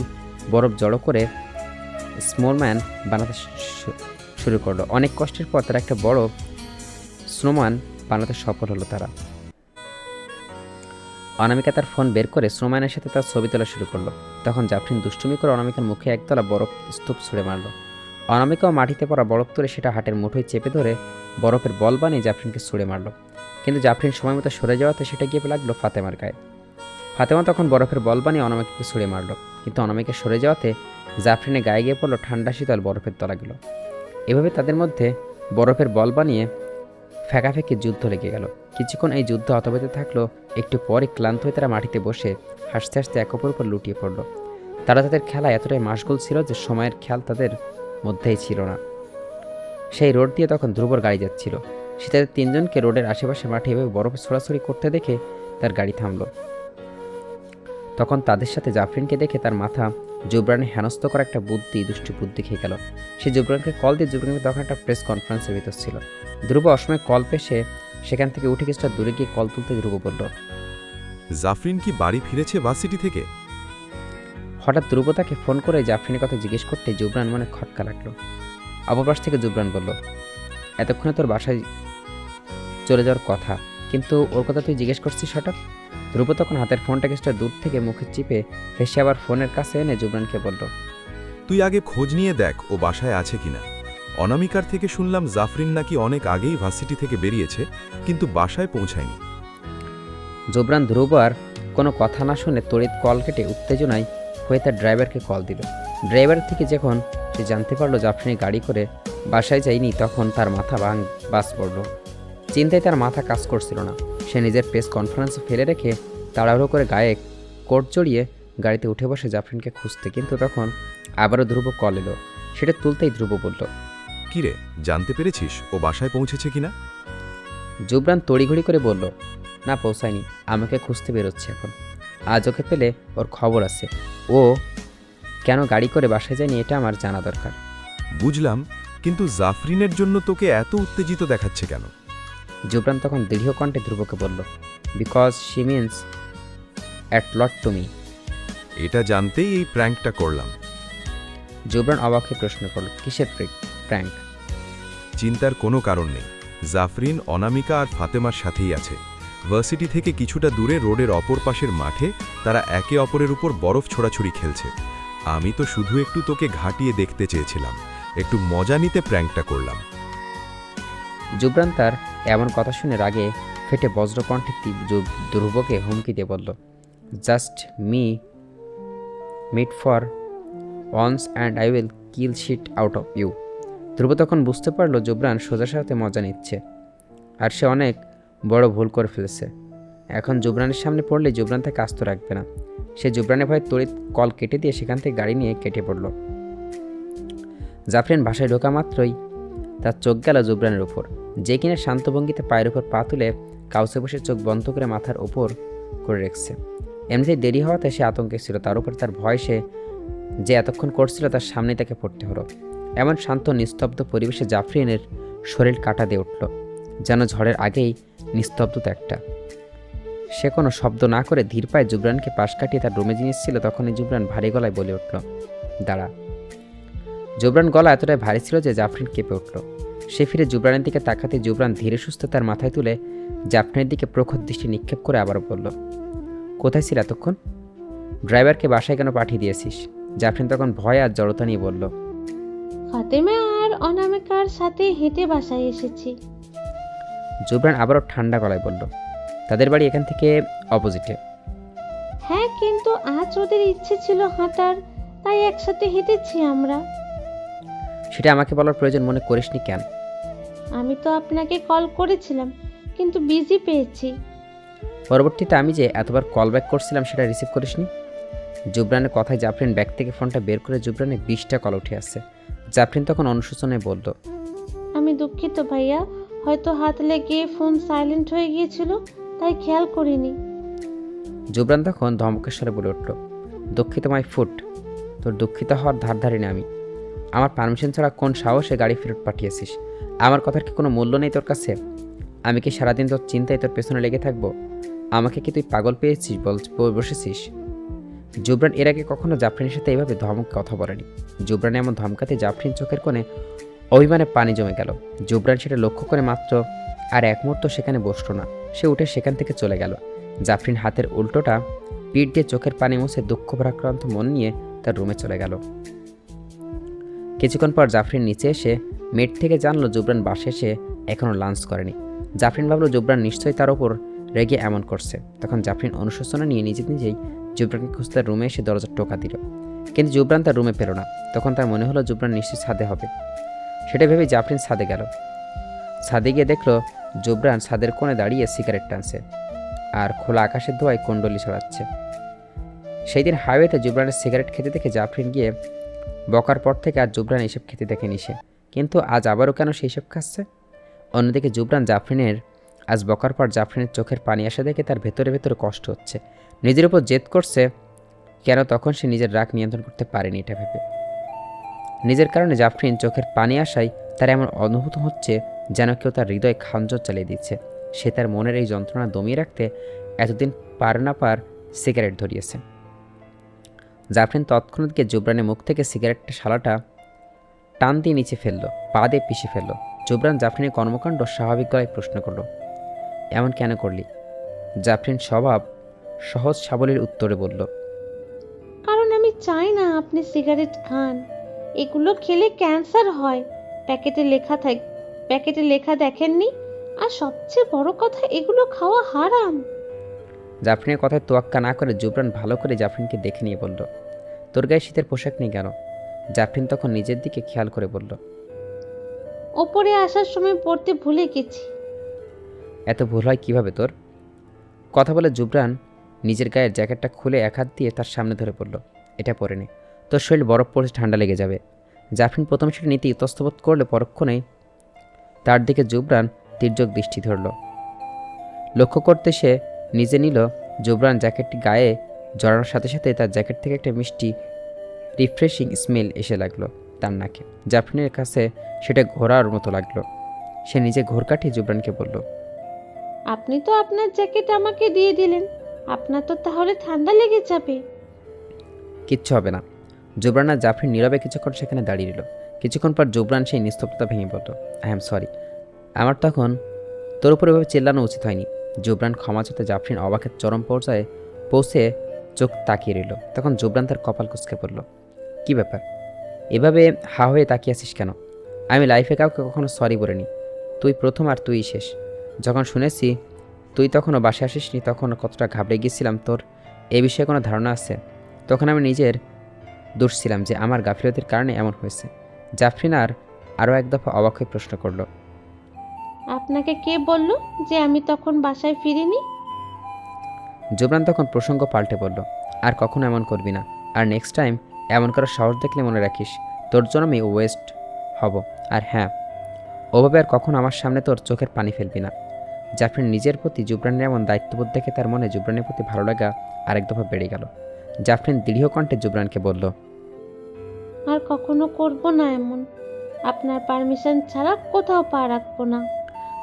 বরফ জড়ো করে স্নোম্যান বানাতে শুরু করলো। অনেক কষ্টের পর তারা একটা বড় স্নোম্যান বানাতে সফল হলো তারা। অনামিকা তার ফোন বের করে স্নোম্যানের সাথে তার ছবি তোলা শুরু করলো। তখন জাফরিন দুষ্টুমি করে অনামিকার মুখে একতলা বরফ স্তূপ ছুঁড়ে মারল। অনামিকাও মাটিতে পড়া বরফ তুলে সেটা হাটের মুঠোয় চেপে ধরে বরফের বল বানিয়ে জাফরিনকে ছুঁড়ে মারল। কিন্তু জাফরিন সময় মতো সরে যাওয়াতে সেটা গিয়ে লাগলো ফাতেমার গায়ে। ফাতেমা তখন বরফের বল বানিয়ে অনামিকাকে ছুঁড়ে মারল, কিন্তু অনামিকা সরে যাওয়াতে জাফরিনের গায়ে গিয়ে পড়লো ঠান্ডা শীতল বরফের তলাগুলো। এভাবে তাদের মধ্যে বরফের বল বানিয়ে ফেঁকাফেঁকি যুদ্ধ লেগে গেল। কিছুক্ষণ এই যুদ্ধ অতবাহিত থাকলো। একটু পরে ক্লান্ত হয়ে তারা মাটিতে বসে হাসতে হাসতে এক অপর উপর লুটিয়ে পড়ল। তারা তাদের খেলা এতটাই মাশগুল ছিল যে সময়ের খেয়াল তাদের মধ্যেই ছিল না। সেই রোড দিয়ে তখন ধ্রুবর গাড়ি যাচ্ছিল। সে তাদের তিনজনকে রোডের আশেপাশে মাঠে এভাবে বরফ ছোড়াছড়ি করতে দেখে তার গাড়ি থামল। তখন তাদের সাথে জাফরিনকে দেখে তার মাথা জুবরানের হেনস্থ করা একটা দুষ্টি বুদ্ধি খেয়ে গেল। সে জুবরানকে কল দিয়ে জুবরানকে তখন একটা প্রেস কনফারেন্সের ভিতর ছিল। ধ্রুব অসময়ে কল পেশে সেখান থেকে উঠে কিছুটা দূরে গিয়ে কল তুলতে ধ্রুব বলল, জাফরিন কি বাড়ি ফিরেছে ভার্সিটি থেকে? হঠাৎ ধ্রুব তাকে ফোন করে জাফরিনের কথা জিজ্ঞেস করতে জুবরান মনে খটকা লাগলো। অপপাশ থেকে জুবরান বলল, এতক্ষণে তোর বাসায় চলে যাওয়ার কথা, কিন্তু ওর কথা তুই জিজ্ঞেস করছিস হঠাৎ? ধ্রুব তখন হাতের ফোনটা কিছুটা দূর থেকে মুখে চিপে হেসে আবার ফোনের কাছে এনে জুবরানকে বলল, তুই আগে খোঁজ নিয়ে দেখ ও বাসায় আছে কিনা। অনামিকার থেকে শুনলাম জাফরিন নাকি অনেক আগেই ভার্সিটি থেকে বেরিয়েছে, কিন্তু বাসায় পৌঁছায়নি। জুবরান ধ্রুব আর কোনো কথা না শুনে তড়িৎ কল কেটে উত্তেজনায় হয়ে তার ড্রাইভারকে কল দিল। ড্রাইভার থেকে যখন সে জানতে পারলো জাফরিন গাড়ি করে বাসায় যায়নি, তখন তার মাথা বাস পড়ল। চিন্তায় তার মাথা কাজ করছিল না। সে নিজের প্রেস কনফারেন্সে ফেলে রেখে তাড়াহুড়ো করে গায়ে কোট জড়িয়ে গাড়িতে উঠে বসে জাফরিনকে খুঁজতে, কিন্তু তখন আবারও ধ্রুব কল এলো। সেটা তুলতেই ধ্রুব বলল, কিরে, জানতে পেরেছিস ও বাসায় পৌঁছেছে কিনা? জুবরান তড়িঘড়ি করে বলল, না পৌঁছায়নি, আমাকে খুঁজতে বেরোচ্ছে এখন। আজ ওকে পেলে ওর খবর আছে। ও কেন গাড়ি করে বাসায় যায়নি এটা আমার জানা দরকার। বুঝলাম, কিন্তু জাফরিনের জন্য তোকে এত উত্তেজিত দেখাচ্ছে কেন? জুবরান তখন দৃঢ় কণ্ঠে ধ্রুবকে বলল, because she means at lot to me. এটা জানতেই এই প্র্যাঙ্কটা করলাম। জুবরান অবাক হয়ে প্রশ্ন করল, কিসের প্র্যাঙ্ক? চিন্তার কোনো কারণ নেই। জাফরিন অনামিকা আর ফাতেমার সাথেই আছে। ভার্সিটি থেকে কিছুটা দূরে রোডের অপর পাশের মাঠে তারা একে অপরের উপর বরফ ছোড়াছুড়ি খেলছে। আমি তো শুধু একটু তোকে ঘাটিয়ে দেখতে চেয়েছিলাম, একটু মজা নিতে প্র্যাঙ্কটা করলাম। জুবরান তার এমন কথা শুনে রাগে ফেটে বজ্রকণ্ঠে ধ্রুবকে হুমকি দিয়ে বলল, just meet for once and I will kill shit out of you. Dhruv তখন বুঝতে পারলো জুবরান সোজা সাথে মজা নিচ্ছে, আর সে অনেক বড় ভুল করে ফেলেছে। এখন জুবরানের সামনে পড়লে জুবরান তাকে আস্ত রাখবে না। সে জুবরানের ভয়ে তড়িৎ কল কেটে দিয়ে সেখান থেকে গাড়ি নিয়ে কেটে পড়ল। জাফরিন বাসায় ঢোকা মাত্রই তার চোখ গেল জুবরানের উপর, যে কিনা শান্ত ভঙ্গিতে পায়ের উপর পা তুলে কাউসে বসে চোখ বন্ধ করে মাথার ওপর করে রেখেছে। এমনিতেই দেরি হওয়াতে সে আতঙ্কে ছিল, তার উপর তার ভয় সে যে এতক্ষণ করছিল তার সামনেই তাকে পড়তে হলো। এমন শান্ত নিস্তব্ধ পরিবেশে জাফরিনের শরীর কাটা দিয়ে উঠল, যেন ঝড়ের আগেই নিস্তব্ধতা একটা। সে কোনো শব্দ না করে ধীর পায়ে জুবরানকে পাশ কাটিয়ে তার রুমে জিনিস ছিল। তখনই জুবরান ভারী গলায় বলে উঠল, দাঁড়া। জুবরান গলা এতটাই ভারী ছিল যে জাফরিন কেঁপে উঠল। সে ফিরে জুবরানের দিকে তাকাতে জুবরান ধীরে সুস্থ তার মাথায় তুলে জাফরিনের দিকে প্রখর দৃষ্টি নিক্ষেপ করে আবার বলল, কোথায় ছিল এতক্ষণ? ড্রাইভারকে বাসায় কেন পাঠিয়ে দিয়েছিস? জাফরিন তখন ভয় আর জড়তা নিয়ে বলল, ফাতেমা আর অনামিকার সাথে হেঁটে বাসায় এসেছি। জুবরান আবারও ঠান্ডা গলায় বলল, তাদের বাড়ি এখান থেকে অপোজিটে। হ্যাঁ, কিন্তু আজ ওদের ইচ্ছে ছিল হাঁটার, তাই একসাথে হেঁটেছি আমরা। সেটা আমাকে বলার প্রয়োজন মনে করিসনি কেন? আমি তো আপনাকে কল করেছিলাম, কিন্তু বিজি পেয়েছি। পরবর্তীতে আমি যে এতবার কল ব্যাক করছিলাম সেটা রিসিভ করিসনি। জুবরানের কথায় জাফরিন ব্যাগ থেকে ফোনটা বের করে জুবরানের 20টা কল উঠে আসছে। জাফরিন তখন অনুশোচনায় বলল, আমি দুঃখিত ভাইয়া, হয়তো হাত লেগে ফোন সাইলেন্ট হয়ে গিয়েছিল, তাই খেয়াল করিনি। জুবরান তখন ধমকেশ্বরে বলে উঠল, দুঃখিত মাই ফুট, তোর দুঃখিত হওয়ার ধার ধারি না আমি। আমার পারমিশন ছাড়া কোন সাহসে গাড়ি ফেরত পাঠিয়েছিস? আমার কথার কি কোনো মূল্য নেই তোর কাছে? আমি কি সারাদিন তোর চিন্তায় তোর পেছনে লেগে থাকবো? আমাকে কি তুই পাগল পেয়েছিস বসেছিস? জুবরান এর আগে কখনো জাফরিনের সাথে এইভাবে ধমক কথা বলেনি। জুবরান এমন ধমকাতে জাফরিন চোখের কোণে অভিমানে পানি জমে গেল। জুবরান সেটা লক্ষ্য করে মাত্র আর এক মুহূর্ত সেখানে বসল না, সে উঠে সেখান থেকে চলে গেল। জাফরিন হাতের উল্টোটা পিঠ দিয়ে চোখের পানি মুছে দুঃখ ভারাক্রান্ত মন নিয়ে তার রুমে চলে গেল। কিছুক্ষণ পর জাফরিন নিচে এসে মেট থেকে জানলো জুবরান বাসে এসে এখনও লাঞ্চ করেনি। জাফরিন ভাবলো জুবরান নিশ্চয়ই তার ওপর রেগে এমন করছে। তখন জাফরিন অনুশোচনা নিয়ে নিজেই জুবরানকে খুঁজতে রুমে এসে দরজার টোকা দিল, কিন্তু জুবরান তার রুমে পেল না। তখন তার মনে হলো জুবরান নিশ্চয়ই ছাদে হবে। সেটা ভেবে জাফরিন ছাদে গেল। ছাদে গিয়ে দেখলো জুবরান ছাদের কোণে দাঁড়িয়ে সিগারেট টানছে আর খোলা আকাশের ধোঁয়ায় কুণ্ডলি ছড়াচ্ছে। সেই দিন হাইওয়েতে জুবরানের সিগারেট খেতে দেখে জাফরিন গিয়ে বকার পর থেকে আর জুবরান এইসব খেতে দেখেনি সে, কিন্তু আজ আবারও কেন সেই সব খাচ্ছে? অন্যদিকে জুবরান জাফরিনের আজ বকার পর জাফরিনের চোখের পানি আসা দেখে তার ভেতরে ভেতরে কষ্ট হচ্ছে। নিজের উপর জেদ করছে কেন, তখন সে নিজের রাগ নিয়ন্ত্রণ করতে পারেনি এটা ভেবে। নিজের কারণে জাফরিন চোখের পানি আসায় তার এমন অনুভূত হচ্ছে যেন কেউ তার হৃদয়ে খাঞ্জর চালিয়ে দিচ্ছে। সে তার মনের এই যন্ত্রণা দমিয়ে রাখতে এতদিন পার না পার সিগারেট ধরিয়েছে। জাফরিন তৎক্ষণাৎ গিয়ে জুবরানের মুখ থেকে সিগারেটটা শালাটা টান দিয়ে নিচে ফেললো, পা দিয়ে পিষে ফেললো। জুবরান জাফরিনের কর্মকাণ্ড স্বাভাবিক গলায় প্রশ্ন করলো, এমন কেন করলি? জাফরিন স্বভাব সহজ সাবলীর উত্তরে বলল, কারণ আমি চাই না আপনি সিগারেট খান। এগুলো খেলে ক্যান্সার হয়। প্যাকেটে লেখা দেখেননি? আর সবচেয়ে বড় কথা, এগুলো খাওয়া হারাম। জাফরিনের কথায় তোয়াক্কা না করে জুবরান ভালো করে জাফরিনকে দেখে নিয়ে বলল, তোর গায়ে শীতের পোশাক নেই কেন? জাফরিন তখন নিজের দিকে খেয়াল করে বলল, ওপরে আসার সময় পড়তে ভুলে গেছি। এত ভুল হয় কিভাবে তোর? কথা বলে জুবরান নিজের গায়ের জ্যাকেটটা খুলে এক হাত দিয়ে তার সামনে ধরে পড়ল, এটা পরে নে, তোর শরীর বরফ পড়ে ঠান্ডা লেগে যাবে। জাফরিন প্রথমে সেটা নিতে ইতস্তবোধ করলে পরক্ষণেই তার দিকে জুবরান তীর্যক দৃষ্টি ধরল। লক্ষ্য করতে সে নিজে নিল জুবরান জ্যাকেটটি গায়ে জড়ানোর সাথে সাথে তার জ্যাকেট থেকে একটা মিষ্টি রিফ্রেশিং স্মেল এসে লাগলো তার নাকে। জাফরিনের কাছে সেটা ঘোরার মতো লাগলো। সে নিজে ঘোর কাটিয়ে জুবরানকে বলল, আপনি তো আপনার জ্যাকেট আমাকে দিয়ে দিলেন, আপনার তো তাহলে ঠান্ডা লেগে যাবে। কিচ্ছু হবে না। জুবরান আর জাফরিন নীরবে কিছুক্ষণ সেখানে দাঁড়িয়ে রইল। কিছুক্ষণ পর জুবরান সেই নিস্তব্ধতা ভেঙে বলল, আই এম সরি, আমার তখন তোর উপর এভাবে চিল্লানো উচিত হয়নি। জুবরান ক্ষমা চাইতে জাফরিন অবাকের চরম পর্যায়ে পৌঁছে চোখ তাকিয়ে রইল। তখন জুবরান তার কপাল কুঁচকে পড়ল, কী ব্যাপার, এভাবে হা হয়ে তাকিয়ে আছিস কেন? আমি লাইফে কাউকে কখনো সরি বলিনি, তুই প্রথম আর তুই শেষ। যখন শুনেছি তুই তখনও বাসায় আসিসনি তখন কতটা ঘাবড়ে গিয়েছিলাম তোর এ বিষয়ে কোনো ধারণা আছে? তখন আমি নিজের দোষ ছিলাম যে আমার গাফিলতির কারণে এমন হয়েছে। জাফরিন আরও এক দফা অবাক হয়ে প্রশ্ন করল, আপনাকে কে বলল যে আমি তখন বাসায় ফিরিনি? জুবরান তখন প্রসঙ্গ পাল্টে বলল, আর কখনো এমন করবি না, আর নেক্সট টাইম এমন করার সাহস দেখলে মনে রাখিস তোর জন্য আমি ওয়েস্ট হব। আর হ্যাঁ, ওভাবে আর কখনো আমার সামনে তোর চোখের পানি ফেলবি না। জাফরিন নিজের প্রতি জুবরানের এমন দায়িত্ববোধ দেখে তার মনে জুবরানের প্রতি ভালো লাগা আরেক দফা বেড়ে গেল। জাফরিন দৃঢ় কণ্ঠে জুবরানকে বলল, আর কখনো করব না এমন। আপনার পারমিশন ছাড়া কোথাও পা রাখবো না।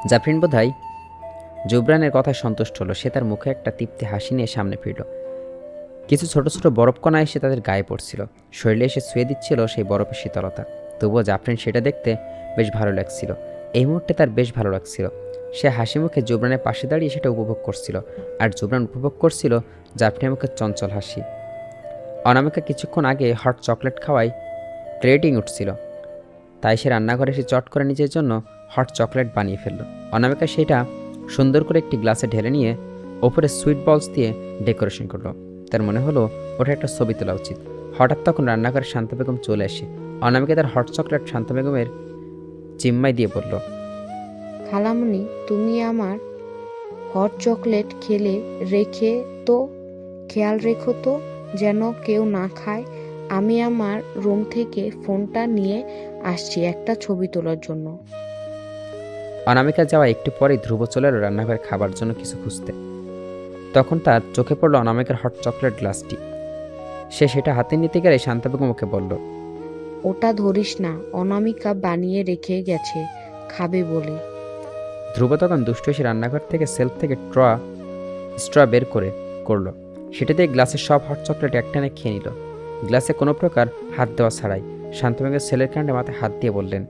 জাফরিন বোধহয় জুবরানের কথায় সন্তুষ্ট হলো। সে তার মুখে একটা তৃপ্তি হাসি নিয়ে সামনে ফিরল। কিছু ছোট ছোট বরফকণা এসে তাদের গায়ে পড়ছিল, শরীরে এসে ছুঁয়ে দিচ্ছিল সেই বরফের শীতলতা। তবুও জাফরিন সেটা দেখতে বেশ ভালো লাগছিল। এই মুহূর্তে তার বেশ ভালো লাগছিল। সে হাসি মুখে জুবরানের পাশে দাঁড়িয়ে সেটা উপভোগ করছিল, আর জুবরান উপভোগ করছিল জাফরিনের মুখে চঞ্চল হাসি। অনামিকা কিছুক্ষণ আগে হট চকলেট খাওয়ায় ক্রেডিং উঠছিল, তাই সে রান্নাঘরে এসে চট করে নিজের জন্য হট চকলেট বানিয়ে ফেলল। অনামিকা সেটা সুন্দর করে একটি গ্লাসে ঢেলে নিয়ে ওপরে সুইট বলস দিয়ে ডেকোরেশন করলো। তার মনে হলো ওটা একটা ছবি তোলা উচিত। হঠাৎ তখন রান্নাঘরে শান্ত বেগম চলে আসে। অনামিকা তার হট চকলেট শান্ত বেগমের চিম্মাই দিয়ে বলল, খালামণি, তুমি আমার হট চকলেট খেয়াল রেখো তো যেন কেউ না খায়। আমি আমার রুম থেকে ফোনটা নিয়ে আসছি একটা ছবি তোলার জন্য। অনামিকা যাওয়া একটু পরেই ধ্রুব চলে এলো রান্নাঘরে খাবার জন্য কিছু খুঁজতে। তখন তার চোখে পড়ল অনামিকার হট চকলেট গ্লাসটি। সে সেটা হাতে নিতে গেলে শান্ত বেগম ওকে বলল, ওটা ধরিস না, অনামিকা বানিয়ে রেখে গেছে খাবে বলে। ধ্রুব তখন দুষ্ট এসে রান্নাঘর থেকে সেলফ থেকে স্ট্র বের করলো। সেটা দিয়ে গ্লাসের সব হট চকলেট একটানে খেয়ে নিল, গ্লাসে কোনো প্রকার হাত দেওয়া ছাড়াই। শান্তবেগম সেলের কাণ্ডে মাথায় হাত দিয়ে বললেন,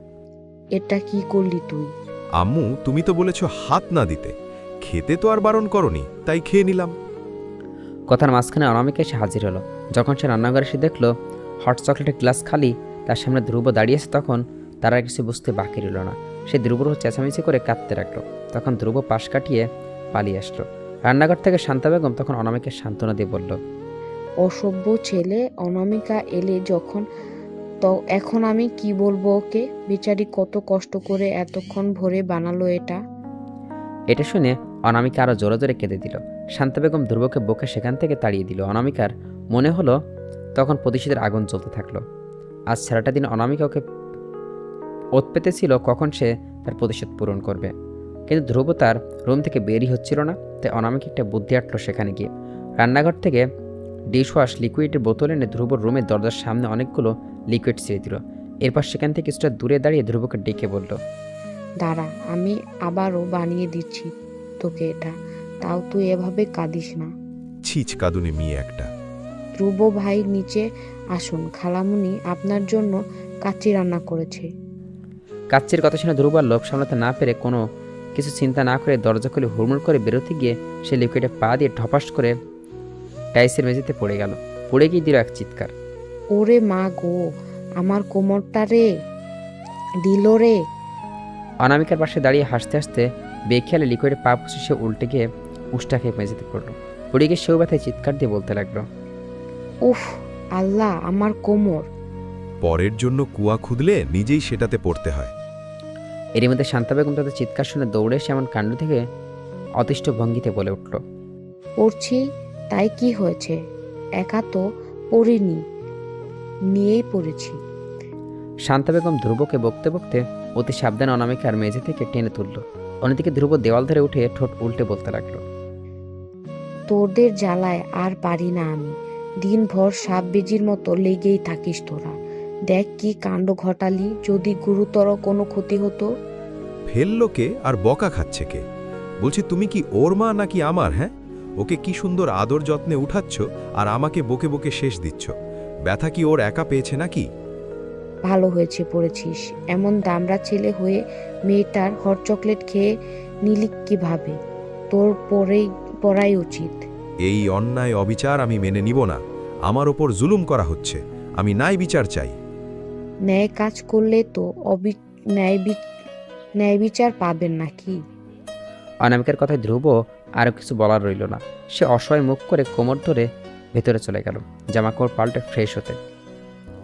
এটা কি করলি তুই? আম্মু, তুমি তো বলেছ হাত না দিতে, খেতে তো আর বারণ করনি, তাই খেয়ে নিলাম। কথার মাঝখানে অনামিকা এসে হাজির হলো। যখন সে রান্নাঘরে এসে দেখলো হট চকলেটের গ্লাস খালি, তার সামনে ধ্রুব দাঁড়িয়েছে, তখন তার আর কিছু বুঝতে বাকি রইল না। সে ধ্রুবর চেঁচামেচি করে কাঁদতে রাখলো। তখন ধ্রুব পাশ কাটিয়ে পালিয়ে আসলো। রান্নাঘর থেকে শান্তা বেগম তখন অনামিকাকে সান্ত্বনা দিয়ে বলল, অসভ্য ছেলে, অনামিকা এলে যখন তো এখন আমি কি বলবো ওকে? বেচারি কত কষ্ট করে এতক্ষণ ভরে বানালো এটা। এটা শুনে অনামিকা আরও জোরে জোরে কেঁদে দিল। শান্তা বেগম ধ্রুবকে বকে সেখান থেকে তাড়িয়ে দিল। অনামিকার মনে হলো তখন প্রতিশোধের আগুন জ্বলতে থাকলো। আজ সারাটা দিন অনামিকা ওকে ওত পেতেছিল কখন সে তার প্রতিশোধ পূরণ করবে, কিন্তু ধ্রুব তার রুম থেকে বেরই হচ্ছিল না। তাই অনামিকা একটা বুদ্ধি আটলো সেখানে গিয়ে। রান্নাঘর থেকে ডিশওয়াশ লিকুইডের বোতল এনে ধ্রুবর রুমের দরজার সামনে অনেকগুলো লিকুইড ছেড়ে দিল। এরপর সেখান থেকে কিছুটা দূরে দাঁড়িয়ে ধ্রুবকে ডেকে বলল, দাঁড়া, আমি আবারও বানিয়ে দিচ্ছি তোকে এটা, তাও তুই এভাবে কাঁদিস না। ছিচ কাঁদুনে মেয়ে একটা। ধ্রুব ভাই নিচে আসুন, খালামুনি আপনার জন্য কাচ্চি রান্না করেছে। কাচ্চির কথা শুনে ধ্রুব আর লোভ সামলাতে না পেরে কোনো কিছু চিন্তা না করে দরজা খুলে হুড়মুড় করে বেরোতে গিয়ে সে লিকুইডে পা দিয়ে ঢপাস করে টাইসের মেঝেতে পড়ে গেল। পড়ে গিয়ে দিল এক চিৎকার। ওরে মা গো, আমার কোমরটা রে, দিল রে। অনামিকার পাশে দাঁড়িয়ে হাসতে হাসতে বেখেয়ালে লিকুইডে পা পুষে সে উল্টে গিয়ে উষ্টা খেয়ে মেঝেতে পড়লো। পড়ে গিয়ে সেও ব্যথায় চিৎকার দিয়ে বলতে লাগলো, উফ আল্লাহ, আমার কোমর। পরের জন্য কুয়া খুদলে নিজেই সেটাতে পড়তে হয়। এরই মধ্যে শান্তা বেগম তাদের চিৎকার শুনে দৌড়ে এসে এমন কাণ্ড থেকে অতিষ্ঠ ভঙ্গিতে বলে উঠল, পড়ছি তাই কি হয়েছে? একা তো পড়িনি, নিয়েই পড়েছি। শান্তা বেগম ধ্রুবকে বকতে বকতে অতি সাবধানে অনামিকার মেঝে থেকে টেনে তুলল। অন্যদিকে ধ্রুব দেওয়াল ধরে উঠে ঠোঁট উল্টে বলতে লাগলো, তোদের জ্বালায় আর পারি না আমি, দিনভর সাপ বেজির মতো লেগেই থাকিস তোরা। দেখ কি কাণ্ড ঘটালি, যদি গুরুতর কোনো ক্ষতি হতো। ফেললো কে আর বকা খাচ্ছে কে? বলছি তুমি কি ওর মা নাকি আমার? হ্যাঁ, ওকে কি সুন্দর আদর যত্নে উঠাচ্ছ আর আমাকে বকে বকে শেষ দিচ্ছ। ব্যথা কি ওর একা পেয়েছে নাকি? ভালো হয়েছে পড়েছিস, এমন দামড়া ছেলে হয়ে মেয়েটার হট চকলেট খেয়ে নিলি কিভাবে? তোর পড়াই উচিত। এই অন্যায় অবিচার আমি মেনে নিব না। আমার ওপর জুলুম করা হচ্ছে, আমি ন্যায় বিচার চাই। ন্যায় কাজ করলে তো ন্যায় বিচার পাবেন নাকি? অনামিকার কথায় ধ্রুব আরও কিছু বলার রইল না। সে অসহায় মুখ করে কোমর ধরে ভেতরে চলে গেল জামাকাপড় পাল্টে ফ্রেশ হতে।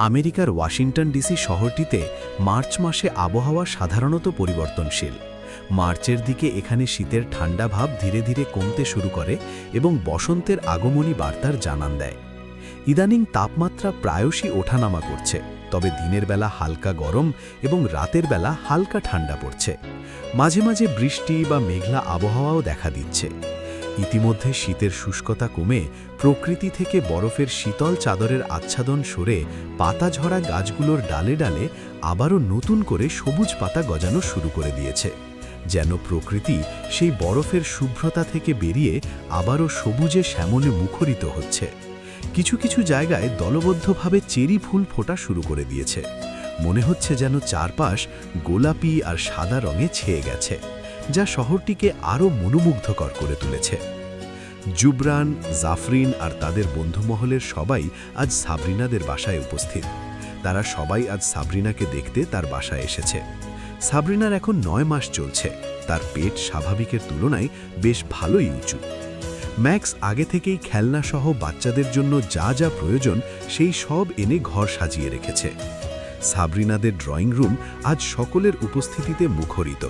আমেরিকার ওয়াশিংটন ডিসি শহরটিতে মার্চ মাসে আবহাওয়া সাধারণত পরিবর্তনশীল। মার্চের দিকে এখানে শীতের ঠান্ডা ভাব ধীরে ধীরে কমতে শুরু করে এবং বসন্তের আগমনী বার্তার জানান দেয়। ইদানিং তাপমাত্রা প্রায়শই ওঠানামা করছে, তবে দিনের বেলা হালকা গরম এবং রাতের বেলা হালকা ঠান্ডা পড়ছে। মাঝে মাঝে বৃষ্টি বা মেঘলা আবহাওয়াও দেখা দিচ্ছে। ইতিমধ্যে শীতের শুষ্কতা কমে প্রকৃতি থেকে বরফের শীতল চাদরের আচ্ছাদন সরে পাতা ঝরা গাছগুলোর ডালে ডালে আবারও নতুন করে সবুজ পাতা গজানো শুরু করে দিয়েছে, যেন প্রকৃতি সেই বরফের শুভ্রতা থেকে বেরিয়ে আবারও সবুজে শ্যামলে মুখরিত হচ্ছে। কিছু কিছু জায়গায় দলবদ্ধভাবে চেরি ফুল ফোটা শুরু করে দিয়েছে। মনে হচ্ছে যেন চারপাশ গোলাপি আর সাদা রঙে ছেয়ে গেছে, যা শহরটিকে আরও মনোমুগ্ধকর করে তুলেছে। জুবরান, জাফরিন আর তাদের বন্ধুমহলের সবাই আজ সাবরিনাদের বাসায় উপস্থিত। তারা সবাই আজ সাবরিনাকে দেখতে তার বাসায় এসেছে। সাবরিনার এখন 9 মাস চলছে। তার পেট স্বাভাবিকের তুলনায় বেশ ভালোই উঁচু। ম্যাক্স আগে থেকেই খেলনাসহ বাচ্চাদের জন্য যা যা প্রয়োজন সেই সব এনে ঘর সাজিয়ে রেখেছে। সাবরিনাদের ড্রয়িং রুম আজ সকলের উপস্থিতিতে মুখরিত।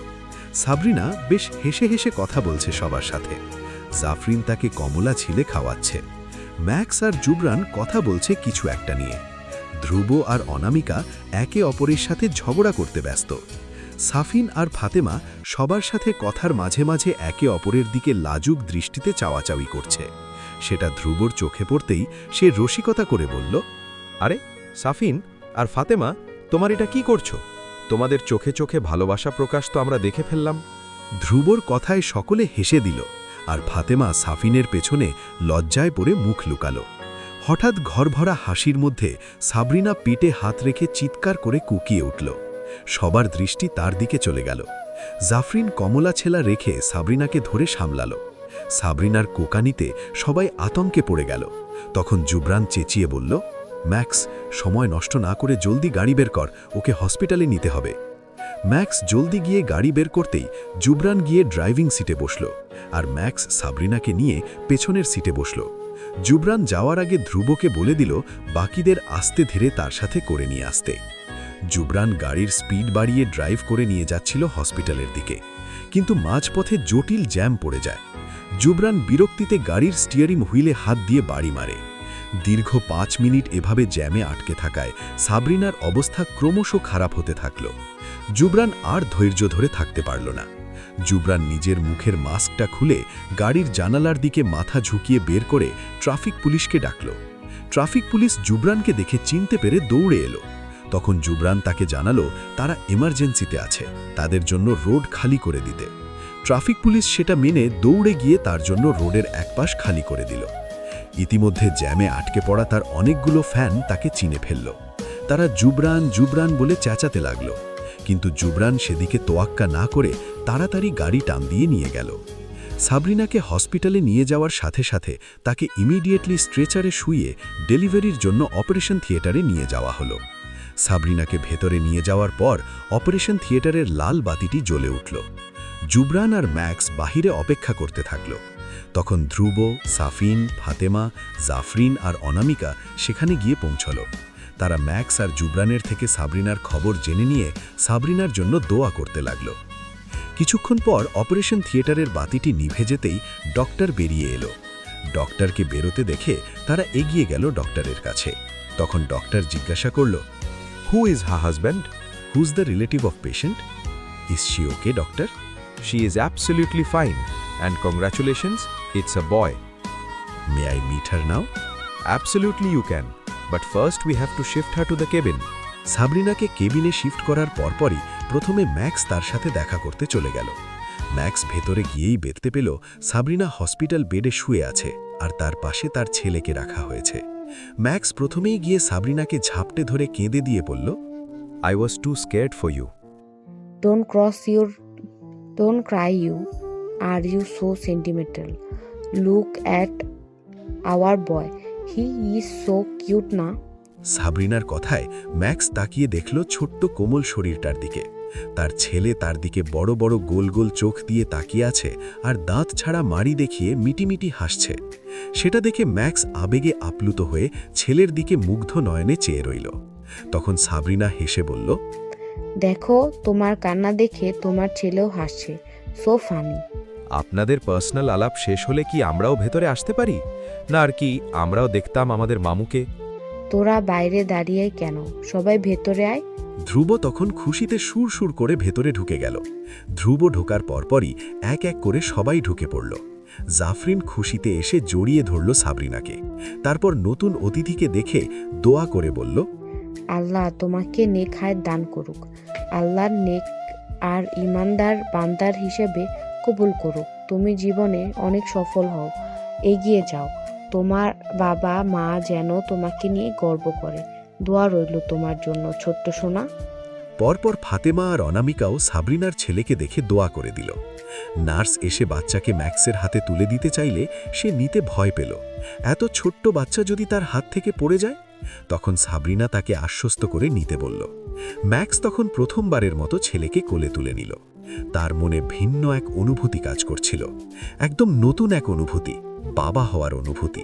সাবরিনা বেশ হেসে হেসে কথা বলছে সবার সাথে। জাফরিন তাকে কমলা ছিলে খাওয়াচ্ছে। ম্যাক্স আর জুবরান কথা বলছে কিছু একটা নিয়ে। ধ্রুব আর অনামিকা একে অপরের সাথে ঝগড়া করতে ব্যস্ত। সাফিন আর ফাতেমা সবার সাথে কথার মাঝে মাঝে একে অপরের দিকে লাজুক দৃষ্টিতে চাওয়াচাওয়ি করছে। সেটা ধ্রুবর চোখে পড়তেই সে রসিকতা করে বলল, আরে সাফিন আর ফাতেমা, তোমার এটা কি করছো? তোমাদের চোখে চোখে ভালোবাসা প্রকাশ তো আমরা দেখে ফেললাম। ধ্রুবর কথায় সকলে হেসে দিল, আর ফাতেমা সাফিনের পেছনে লজ্জায় পড়ে মুখ লুকালো। হঠাৎ ঘরভরা হাসির মধ্যে সাবরিনা পিঠে হাত রেখে চিৎকার করে কুকিয়ে উঠল। সবার দৃষ্টি তার দিকে চলে গেল। জাফরিন কমলা ছেলা রেখে সাবরিনাকে ধরে সামলাল। সাবরিনার কোকানিতে সবাই আতঙ্কে পড়ে গেল। তখন জুবরান চেঁচিয়ে বলল, ম্যাক্স, সময় নষ্ট না করে জলদি গাড়ি বের কর, ওকে হসপিটালে নিতে হবে। ম্যাক্স জলদি গিয়ে গাড়ি বের করতেই জুবরান গিয়ে ড্রাইভিং সিটে বসল, আর ম্যাক্স সাবরিনাকে নিয়ে পেছনের সিটে বসল। জুবরান যাওয়ার আগে ধ্রুবকে বলে দিল বাকিদের আস্তে ধীরে তার সাথে করে নিয়ে আসতে। জুবরান গাড়ির স্পিড বাড়িয়ে ড্রাইভ করে নিয়ে যাচ্ছিল হসপিটালের দিকে, কিন্তু মাঝপথে জটিল জ্যাম পড়ে যায়। জুবরান বিরক্তিতে গাড়ির স্টিয়ারিং হুইলে হাত দিয়ে বাড়ি মারে। দীর্ঘ 5 মিনিট এভাবে জ্যামে আটকে থাকায় সাবরিনার অবস্থা ক্রমশ খারাপ হতে থাকল। জুবরান আর ধৈর্য ধরে থাকতে পারল না। জুবরান নিজের মুখের মাস্কটা খুলে গাড়ির জানালার দিকে মাথা ঝুঁকিয়ে বের করে ট্রাফিক পুলিশকে ডাকল। ট্রাফিক পুলিশ জুবরানকে দেখে চিনতে পেরে দৌড়ে এলো। তখন জুবরান তাকে জানালো তারা এমার্জেন্সিতে আছে, তাদের জন্য রোড খালি করে দিতে। ট্রাফিক পুলিশ সেটা মেনে দৌড়ে গিয়ে তার জন্য রোডের একপাশ খালি করে দিল। ইতিমধ্যে জ্যামে আটকে পড়া তার অনেকগুলো ফ্যান তাকে চিনে ফেলল। তারা জুবরান জুবরান বলে চেঁচাতে লাগল, কিন্তু জুবরান সেদিকে তোয়াক্কা না করে তাড়াতাড়ি গাড়ি টান দিয়ে নিয়ে গেল। সাবরিনাকে হসপিটালে নিয়ে যাওয়ার সাথে সাথে তাকে ইমিডিয়েটলি স্ট্রেচারে শুইয়ে ডেলিভারির জন্য অপারেশন থিয়েটারে নিয়ে যাওয়া হলো। সাবরিনাকে ভেতরে নিয়ে যাওয়ার পর অপারেশন থিয়েটারের লাল বাতিটি জ্বলে উঠল। জুবরান আর ম্যাক্স বাহিরে অপেক্ষা করতে থাকল। তখন ধ্রুব, সাফিন, ফাতেমা, জাফরিন আর অনামিকা সেখানে গিয়ে পৌঁছল। তারা ম্যাক্স আর জুবরানের থেকে সাবরিনার খবর জেনে নিয়ে সাবরিনার জন্য দোয়া করতে লাগল। কিছুক্ষণ পর অপারেশন থিয়েটারের বাতিটি নিভে যেতেই ডক্টর বেরিয়ে এলো। ডক্টরকে বেরোতে দেখে তারা এগিয়ে গেল ডক্টরের কাছে। তখন ডক্টর জিজ্ঞাসা করল, who is her husband? Who's the relative of patient? Is she okay doctor? She is absolutely fine, and congratulations, it's a boy. May I meet her now? Absolutely you can, but first we have to shift her to the cabin. সাবরিনাকে কেবিনে shift করার পরপরই প্রথমে max তার সাথে দেখা করতে চলে গেল। ম্যাক্স ভেতরে গিয়েই দেখতে পেল সাবরিনা হসপিটাল বেডে শুয়ে আছে আর তার পাশে তার ছেলেকে রাখা হয়েছে। ম্যাক্স প্রথমেই গিয়ে সাবরিনাকে ঝাপটে ধরে কেঁদে দিয়ে বলল, I was too scared for you. Don't cry, you. Are you so sentimental? Look at our boy. He is so cute না? সাবরিনার কথায় ম্যাক্স তাকিয়ে দেখল ছোট্ট কোমল শরীরটার দিকে। তার ছেলে তার দিকে বড় বড় গোল গোল চোখ দিয়ে তাকিয়ে আছে আর দাঁত ছাড়া মাড়ি দেখিয়ে মিটিমিটি হাসছে। সেটা দেখে ম্যাক্স আবেগে আপ্লুত হয়ে ছেলের দিকে মুগ্ধ নয়নে চেয়ে রইল। তখন সাবরিনা হেসে বলল, দেখো, তোমার কান্না দেখে তোমার ছেলেও হাসছে। So funny. আপনাদের পার্সোনাল আলাপ শেষ হলে কি আমরাও ভেতরে আসতে পারি না? আর কি আমরাও দেখতাম আমাদের মামুকে? তোরা বাইরে দাঁড়িয়ে কেন? সবাই ভেতরে আয়। ধ্রুব তখন খুশিতে সুর সুর করে ভেতরে ঢুকে গেল। ধ্রুব ঢোকার পরপরই এক এক করে সবাই ঢুকে পড়ল। জাফরিন খুশিতে এসে জড়িয়ে ধরল সাবরিনাকে। তারপর নতুন অতিথিকে দেখে দোয়া করে বলল, আল্লাহ তোমাকে নেক হায়াত দান করুক। আল্লাহর নেক আর ইমানদার বান্দার হিসেবে কবুল করুক। তুমি জীবনে অনেক সফল হও, এগিয়ে যাও। তোমার বাবা মা যেন তোমাকে নিয়ে গর্ব করে। দোয়া রইল তোমার জন্য, ছোট্ট সোনা। পরপর ফাতেমা আর অনামিকাও সাবরিনার ছেলেকে দেখে দোয়া করে দিল। নার্স এসে বাচ্চাকে ম্যাক্সের হাতে তুলে দিতে চাইলে সে নিতে ভয় পেল। এত ছোট্ট বাচ্চা যদি তার হাত থেকে পড়ে যায়? তখন সাবরিনা তাকে আশ্বস্ত করে নিতে বলল। ম্যাক্স তখন প্রথমবারের মতো ছেলেকে কোলে তুলে নিল। তার মনে ভিন্ন এক অনুভূতি কাজ করছিল, একদম নতুন এক অনুভূতি, বাবা হওয়ার অনুভূতি।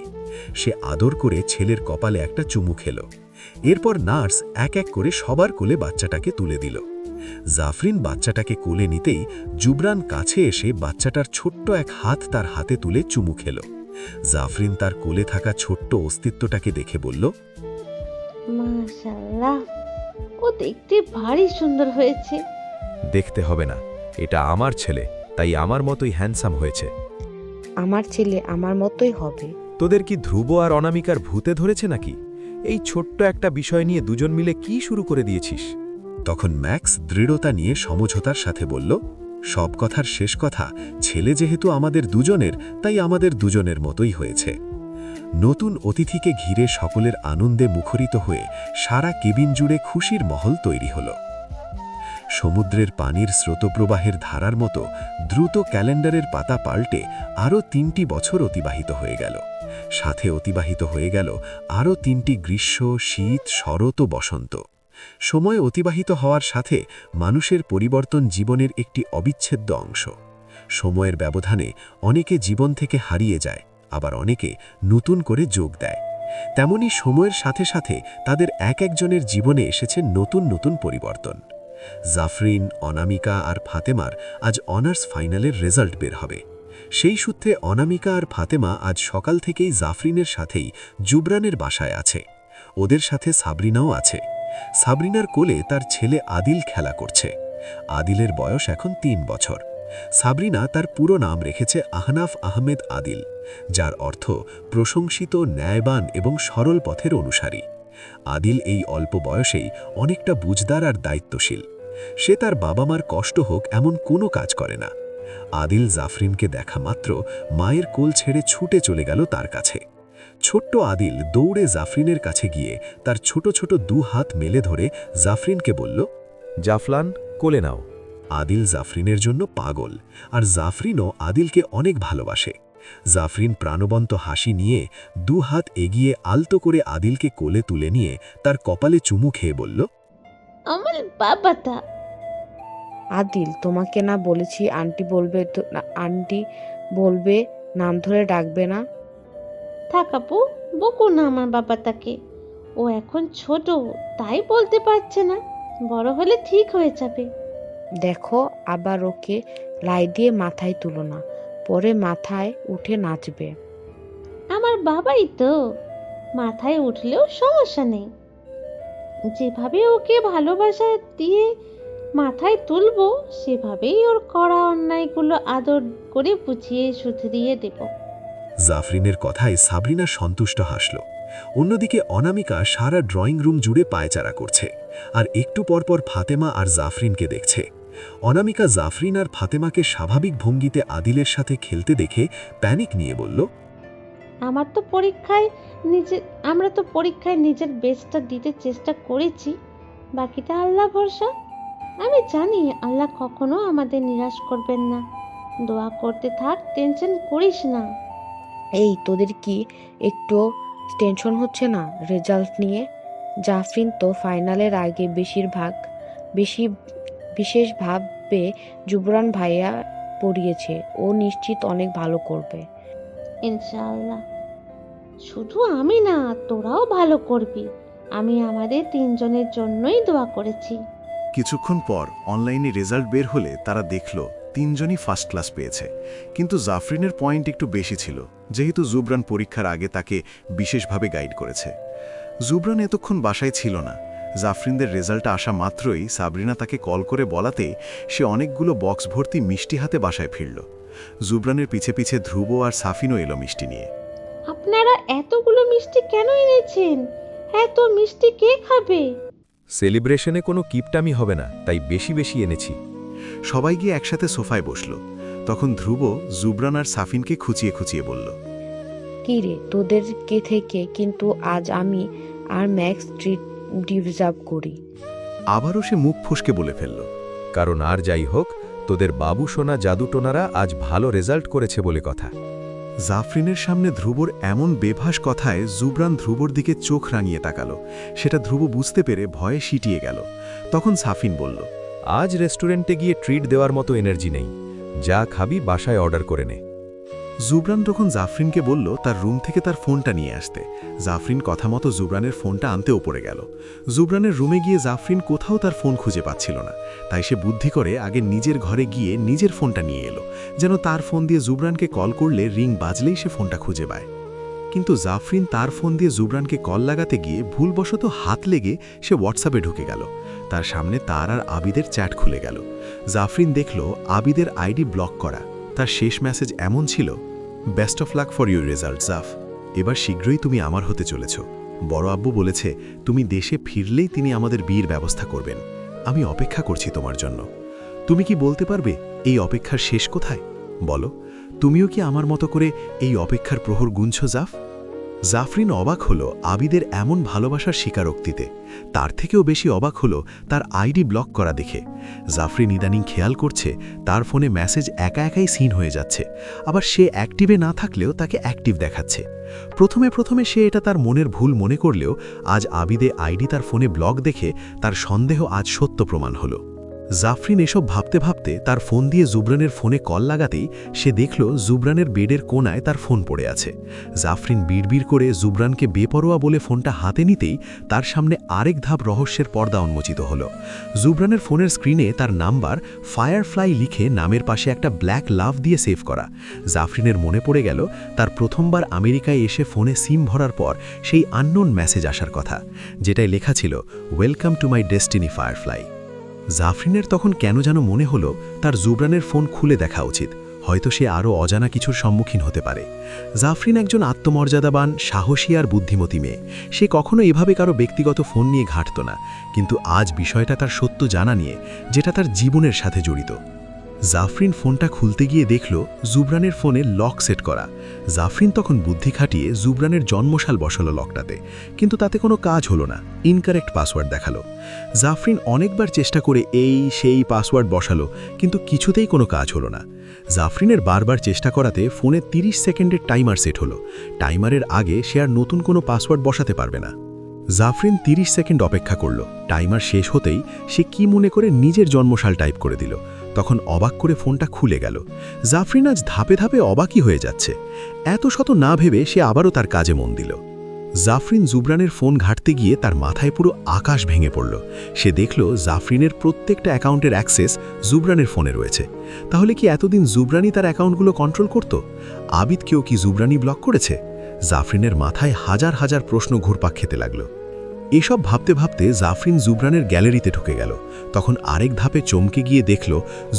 সে আদর করে ছেলের কপালে একটা চুমু খেল। এরপর নার্স এক এক করে সবার কোলে বাচ্চাটাকে তুলে দিল। জাফরিন বাচ্চাটাকে কোলে নিতেই জুবরান কাছে এসে বাচ্চাটার ছোট্ট এক হাত তার হাতে তুলে চুমু খেল। জাফরিন তার কোলে থাকা ছোট্ট অস্তিত্বটাকে দেখে বলল, মাশাআল্লাহ, ও দেখতে ভারী সুন্দর হয়েছে। দেখতে হবে না, এটা আমার ছেলে, তাই আমার মতোই হ্যান্ডসাম হয়েছে। আমার ছেলে আমার মতোই হবে। তোদের কি ধ্রুব আর অনামিকার ভূতে ধরেছে নাকি? এই ছোট্ট একটা বিষয় নিয়ে দুজন মিলে কি শুরু করে দিয়েছিস? তখন ম্যাক্স দৃঢ়তা নিয়ে সমঝোতার সাথে বলল, সব কথার শেষ কথা, ছেলে যেহেতু আমাদের দুজনের, তাই আমাদের দুজনের মতোই হয়েছে। নতুন অতিথিকে ঘিরে সকলের আনন্দে মুখরিত হয়ে সারা কেবিন জুড়ে খুশির মহল তৈরি হল। সমুদ্রের পানির স্রোতপ্রবাহের ধারার মতো দ্রুত ক্যালেন্ডারের পাতা পাল্টে আরও 3টি বছর অতিবাহিত হয়ে গেল। সাথে অতিবাহিত হয়ে গেল আরও 3টি গ্রীষ্ম, শীত, শরৎ ও বসন্ত। সময় অতিবাহিত হওয়ার সাথে মানুষের পরিবর্তন জীবনের একটি অবিচ্ছেদ্য অংশ। সময়ের ব্যবধানে অনেকে জীবন থেকে হারিয়ে যায়, আবার অনেকে নতুন করে যোগ দেয়। তেমনি সময়ের সাথে সাথে তাদের এক একজনের জীবনে এসেছে নতুন নতুন পরিবর্তন। জাফরিন, অনামিকা আর ফাতেমার আজ অনার্স ফাইনালের রেজাল্ট বের হবে। সেই সূত্রে অনামিকা আর ফাতেমা আজ সকাল থেকেই জাফরিনের সাথেই জুবরানের বাসায় আছে। ওদের সাথে সাবরিনাও আছে। সাবরিনার কোলে তার ছেলে আদিল খেলা করছে। আদিলের বয়স এখন ৩ বছর। সাবরিনা তার পুরো নাম রেখেছে আহনাফ আহমেদ আদিল, যার অর্থ প্রশংসিত, ন্যায়বান এবং সরল পথের অনুসারী। আদিল এই অল্প বয়সেই অনেকটা বুঝদার আর দায়িত্বশীল। সে তার বাবা মার কষ্ট হোক এমন কোনো কাজ করে না। আদিল জাফরিনকে দেখা মাত্র মায়ের কোল ছেড়ে ছুটে চলে গেল তার কাছে। ছোট্ট আদিল দৌড়ে জাফরিনের কাছে গিয়ে তার ছোট ছোট 2 হাত মেলে ধরে জাফরিনকে বলল, জাফলান, কোলে নাও। আদিল জাফরিনের জন্য পাগল, আর জাফরিনও আদিলকে অনেক ভালোবাসে। জাফরিন প্রাণবন্ত হাসি নিয়ে 2 হাত এগিয়ে আলতো করে আদিলকে কোলে তুলে নিয়ে তার কপালে চুমু খেয়ে বলল, আমার বাবাটা। আদিল, তোমাকে না বলেছি আন্টি বলবে তো? আন্টি বলবে, নাম ধরে ডাকবে না। থাক আপু, বকো না আমার বাবাটাকে। ও এখন ছোট, তাই বলতে পারছে না। বড় হলে ঠিক হয়ে যাবে। দেখো, আবার ওকে লাই দিয়ে মাথায় তুলো না, পরে মাথায় উঠে নাচবে। আমার বাবাই তো, মাথায় উঠলেও সমস্যা নেই। যেভাবে ওকে ভালোবাসা দিয়ে মাথায় তুলবো, সেভাবেই ওর করা অন্যায়গুলো আদর করে বুঝিয়ে শুধরিয়ে দেব। জাফরিনের কথায় সাবরিনা সন্তুষ্ট হাসল। অন্যদিকে অনামিকা সারা ড্রয়িং রুম জুড়ে পায়চারা করছে, আর একটু পরপর ফাতেমা আর জাফরিনকে দেখছে। অনামিকা জাফরিন আর ফাতেমাকে স্বাভাবিক ভঙ্গিতে আদিলের সাথে খেলতে দেখে প্যানিক নিয়ে বলল, আমরা তো পরীক্ষায় নিজের বেস্টটা দিতে চেষ্টা করেছি, বাকিটা আল্লাহ ভরসা। আমি জানি আল্লাহ কখনো আমাদের নিরাশ করবেন না। দোয়া করতে থাক, টেনশন করিস না। এই, তোদের কি একটু টেনশন হচ্ছে না রেজাল্ট নিয়ে? জাফরিন তো ফাইনালের আগে বিশেষভাবে জুবরান ভাইয়া পড়িয়েছে, ও নিশ্চিত অনেক ভালো করবে। ইনশাআল্লাহ। শুধু আমি না, তোরাও ভালো করবি। আমি আমাদের 3 জনের জন্যই দোয়া করেছি। কিছুক্ষণ পর অনলাইনে রেজাল্ট বের হলে তারা দেখল 3 জনই ফার্স্ট ক্লাস পেয়েছে। কিন্তু জাফরিনের পয়েন্ট একটু বেশি ছিল, যেহেতু জুবরান পরীক্ষার আগে তাকে বিশেষভাবে গাইড করেছে। জুবরান এতক্ষণ বাসায় ছিল না। জাফরিনদের রেজাল্ট আসা মাত্রই সাবরিনা তাকে কল করে বলাতে সে অনেকগুলো বক্স ভর্তি মিষ্টি হাতে বাসায় ফিরল। জুবরানের পিছে পিছে ধ্রুব আর সাফিনও এলো মিষ্টি নিয়ে। আপনারা এতগুলো মিষ্টি কেন এনেছেন? এত মিষ্টি কে খাবে? সেলিব্রেশনে কোনো কিপটামি হবে না, তাই বেশি বেশি এনেছি। সবাই গিয়ে একসাথে সোফায় বসল। তখন ধ্রুব জুবরান আর সাফিনকে খুঁচিয়ে খুঁচিয়ে বলল, কি রে, তোদেরকে থেকে কিন্তু আজ আমি আর ম্যাক্স ট্রিট ডিজার্ভ করি। আবারও সে মুখ ফসকে বলে ফেলল, কারণ আর যাই হোক, তোদের বাবু সোনা জাদুটোনারা আজ ভালো রেজাল্ট করেছে বলে কথা। জাফরিনের সামনে ধ্রুবর এমন বেভাস কথায় জুবরান ধ্রুবর দিকে চোখ রাঙিয়ে তাকালো। সেটা ধ্রুব বুঝতে পেরে ভয়ে সিটিয়ে গেল। তখন সাফিন বলল, আজ রেস্টুরেন্টে গিয়ে ট্রিট দেওয়ার মতো এনার্জি নেই, যা খাবি বাসায় অর্ডার করে নে। জুবরান তখন জাফরিনকে বলল তার রুম থেকে তার ফোনটা নিয়ে আসতে। জাফরিন কথা মতো জুবরানের ফোনটা আনতেও পড়ে গেল। জুবরানের রুমে গিয়ে জাফরিন কোথাও তার ফোন খুঁজে পাচ্ছিল না, তাই সে বুদ্ধি করে আগে নিজের ঘরে গিয়ে নিজের ফোনটা নিয়ে এলো, যেন তার ফোন দিয়ে জুবরানকে কল করলে রিং বাজলেই সে ফোনটা খুঁজে পায়। কিন্তু জাফরিন তার ফোন দিয়ে জুবরানকে কল লাগাতে গিয়ে ভুলবশত হাত লেগে সে হোয়াটসঅ্যাপে ঢুকে গেল। তার সামনে তার আর আবিদের চ্যাট খুলে গেল। জাফরিন দেখল আবিদের আইডি ব্লক করা। তার শেষ মেসেজ এমন ছিল, best of luck for your result Jaf. এবার শীঘ্রই তুমি আমার হতে চলেছ। বড় আব্বু বলেছে তুমি দেশে ফিরলেই তিনি আমাদের বিয়ের ব্যবস্থা করবেন। আমি অপেক্ষা করছি তোমার জন্য। তুমি কি বলতে পারবে এই অপেক্ষার শেষ কোথায়? বলো, তুমিও কি আমার মতো করে এই অপেক্ষার প্রহর গুনছ জাফ? জাফরিন অবাক হলো আবিদের এমন ভালোবাসার স্বীকারোক্তিতে। তার থেকেও বেশি অবাক হলো তার আইডি ব্লক করা দেখে। জাফরিন ইদানিং খেয়াল করছে তার ফোনে মেসেজ একা একাই সিন হয়ে যাচ্ছে, আবার সে অ্যাক্টিভে না থাকলেও তাকে অ্যাক্টিভ দেখাচ্ছে। প্রথমে সে এটা তার মনের ভুল মনে করলেও আজ আবিদে আইডি তার ফোনে ব্লক দেখে তার সন্দেহ আজ সত্য প্রমাণ হলো। জাফরিন এসব ভাবতে ভাবতে তার ফোন দিয়ে জুবরানের ফোনে কল লাগাতেই সে দেখল জুবরানের বেডের কোণায় তার ফোন পড়ে আছে। জাফরিন বিড়বিড় করে জুবরানকে বেপরোয়া বলে ফোনটা হাতে নিতেই তার সামনে আরেক ধাপ রহস্যের পর্দা উন্মোচিত হল। জুবরানের ফোনের স্ক্রিনে তার নাম্বার ফায়ারফ্লাই লিখে নামের পাশে একটা ব্ল্যাক লাভ দিয়ে সেভ করা। জাফরিনের মনে পড়ে গেল তার প্রথমবার আমেরিকায় এসে ফোনে সিম ভরার পর সেই আননোন মেসেজ আসার কথা, যেটাই লেখা ছিল, welcome to my destiny firefly. জাফরিনের তখন কেন যেন মনে হলো তার জুবরানের ফোন খুলে দেখা উচিত, হয়তো সে আরও অজানা কিছুর সম্মুখীন হতে পারে। জাফরিন একজন আত্মমর্যাদাবান, সাহসী আর বুদ্ধিমতী মেয়ে। সে কখনো এভাবে কারো ব্যক্তিগত ফোন নিয়ে ঘাঁটত না, কিন্তু আজ বিষয়টা তার সত্য জানা নিয়ে, যেটা তার জীবনের সাথে জড়িত। জাফরিন ফোনটা খুলতে গিয়ে দেখল জুবরানের ফোনে লক সেট করা। জাফরিন তখন বুদ্ধি খাটিয়ে জুবরানের জন্মসাল বসালো লকটাতে, কিন্তু তাতে কোনো কাজ হলো না, ইনকারেক্ট পাসওয়ার্ড দেখালো। জাফরিন অনেকবার চেষ্টা করে এই সেই পাসওয়ার্ড বসালো, কিন্তু কিছুতেই কোনো কাজ হলো না। জাফরিনের বারবার চেষ্টা করাতে ফোনে 30 সেকেন্ডের টাইমার সেট হলো। টাইমারের আগে সে আর নতুন কোনো পাসওয়ার্ড বসাতে পারবে না। জাফরিন 30 সেকেন্ড অপেক্ষা করল। টাইমার শেষ হতেই সে কি মনে করে নিজের জন্মসাল টাইপ করে দিল। তখন অবাক করে ফোনটা খুলে গেল। জাফরিন আজ ধাপে ধাপে অবাকই হয়ে যাচ্ছে। এত শত না ভেবে সে আবারও তার কাজে মন দিল। জাফরিন জুবরানের ফোন ঘাঁটতে গিয়ে তার মাথায় পুরো আকাশ ভেঙে পড়ল। সে দেখল জাফরিনের প্রত্যেকটা অ্যাকাউন্টের অ্যাক্সেস জুবরানের ফোনে রয়েছে। তাহলে কি এতদিন জুবরানই তার অ্যাকাউন্টগুলো কন্ট্রোল করত? আবিদকেও কি জুবরানই ব্লক করেছে? জাফরিনের মাথায় হাজার হাজার প্রশ্ন ঘুরপাক খেতে লাগল। এসব ভাবতে ভাবতে জাফরিন জুবরানের গ্যালারিতে ঢুকে গেল। তখন আরেক ধাপে চমকে গিয়ে দেখল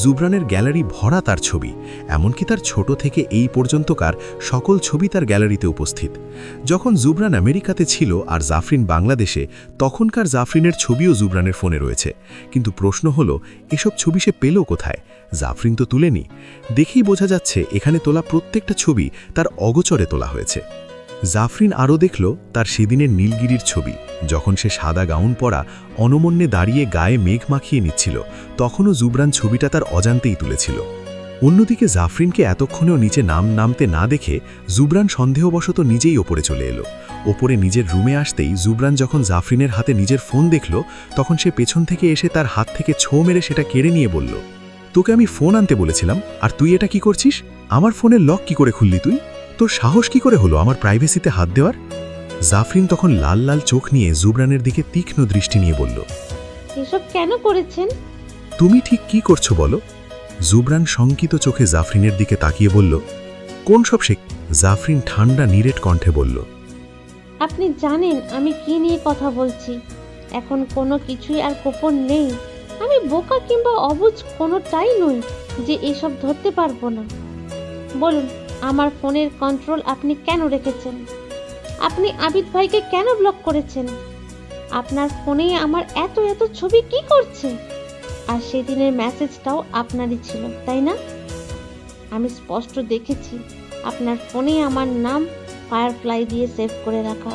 জুবরানের গ্যালারি ভরা তার ছবি, এমনকি তার ছোট থেকে এই পর্যন্তকার সকল ছবি তার গ্যালারিতে উপস্থিত। যখন জুবরান আমেরিকাতে ছিল আর জাফরিন বাংলাদেশে, তখনকার জাফরিনের ছবিও জুবরানের ফোনে রয়েছে। কিন্তু প্রশ্ন হলো, এসব ছবি সে পেল কোথায়? জাফরিন তো তুলেনি। দেখেই বোঝা যাচ্ছে এখানে তোলা প্রত্যেকটা ছবি তার অগোচরে তোলা হয়েছে। জাফরিন আরও দেখল তার সেদিনের নীলগিরির ছবি, যখন সে সাদা গাউন পরা অনমন্যে দাঁড়িয়ে গায়ে মেঘ মাখিয়ে নিচ্ছিল, তখনও জুবরান ছবিটা তার অজান্তেই তুলেছিল। অন্যদিকে জাফরিনকে এতক্ষণেও নিচে নামতে না দেখে জুবরান সন্দেহবশত নিজেই ওপরে চলে এলো। ওপরে নিজের রুমে আসতেই জুবরান যখন জাফরিনের হাতে নিজের ফোন দেখল, তখন সে পেছন থেকে এসে তার হাত থেকে ছো মেরে সেটা কেড়ে নিয়ে বলল, তোকে আমি ফোন আনতে বলেছিলাম, আর তুই এটা কি করছিস? আমার ফোনের লক কি করে খুললি তুই? তোর সাহস কি করে হলো আমার প্রাইভেসিতে হাত দেওয়ার? জাফরিন তখন লাল লাল চোখ নিয়ে জুবরানের দিকে তীক্ষ্ণ দৃষ্টি নিয়ে বলল, এসব কেন করেছেন? তুমি ঠিক কি করছো বলো? জুবরান শঙ্কিত চোখে জাফরিনের দিকে তাকিয়ে বলল, কোন সব শেখ? জাফরিন ঠান্ডা নিরেট কণ্ঠে বলল, আপনি জানেন আমি কি নিয়ে কথা বলছি। এখন কোনো কিছুই আর গোপন নেই। আমি বোকা কিংবা অবুঝ কোনোটাই নই যে এসব ধরতে পারবো না। বলুন, আমার ফোনের কন্ট্রোল আপনি কেন রেখেছেন? আপনি আবিদ ভাইকে কেন ব্লক করেছেন? আপনার ফোনে আমার এত এত ছবি কি করছে? আর সেদিনের মেসেজটাও আপনারই ছিল, তাই না? আমি স্পষ্ট দেখেছি আপনার ফোনে আমার নাম ফায়ারফ্লাই দিয়ে সেভ করে রাখা।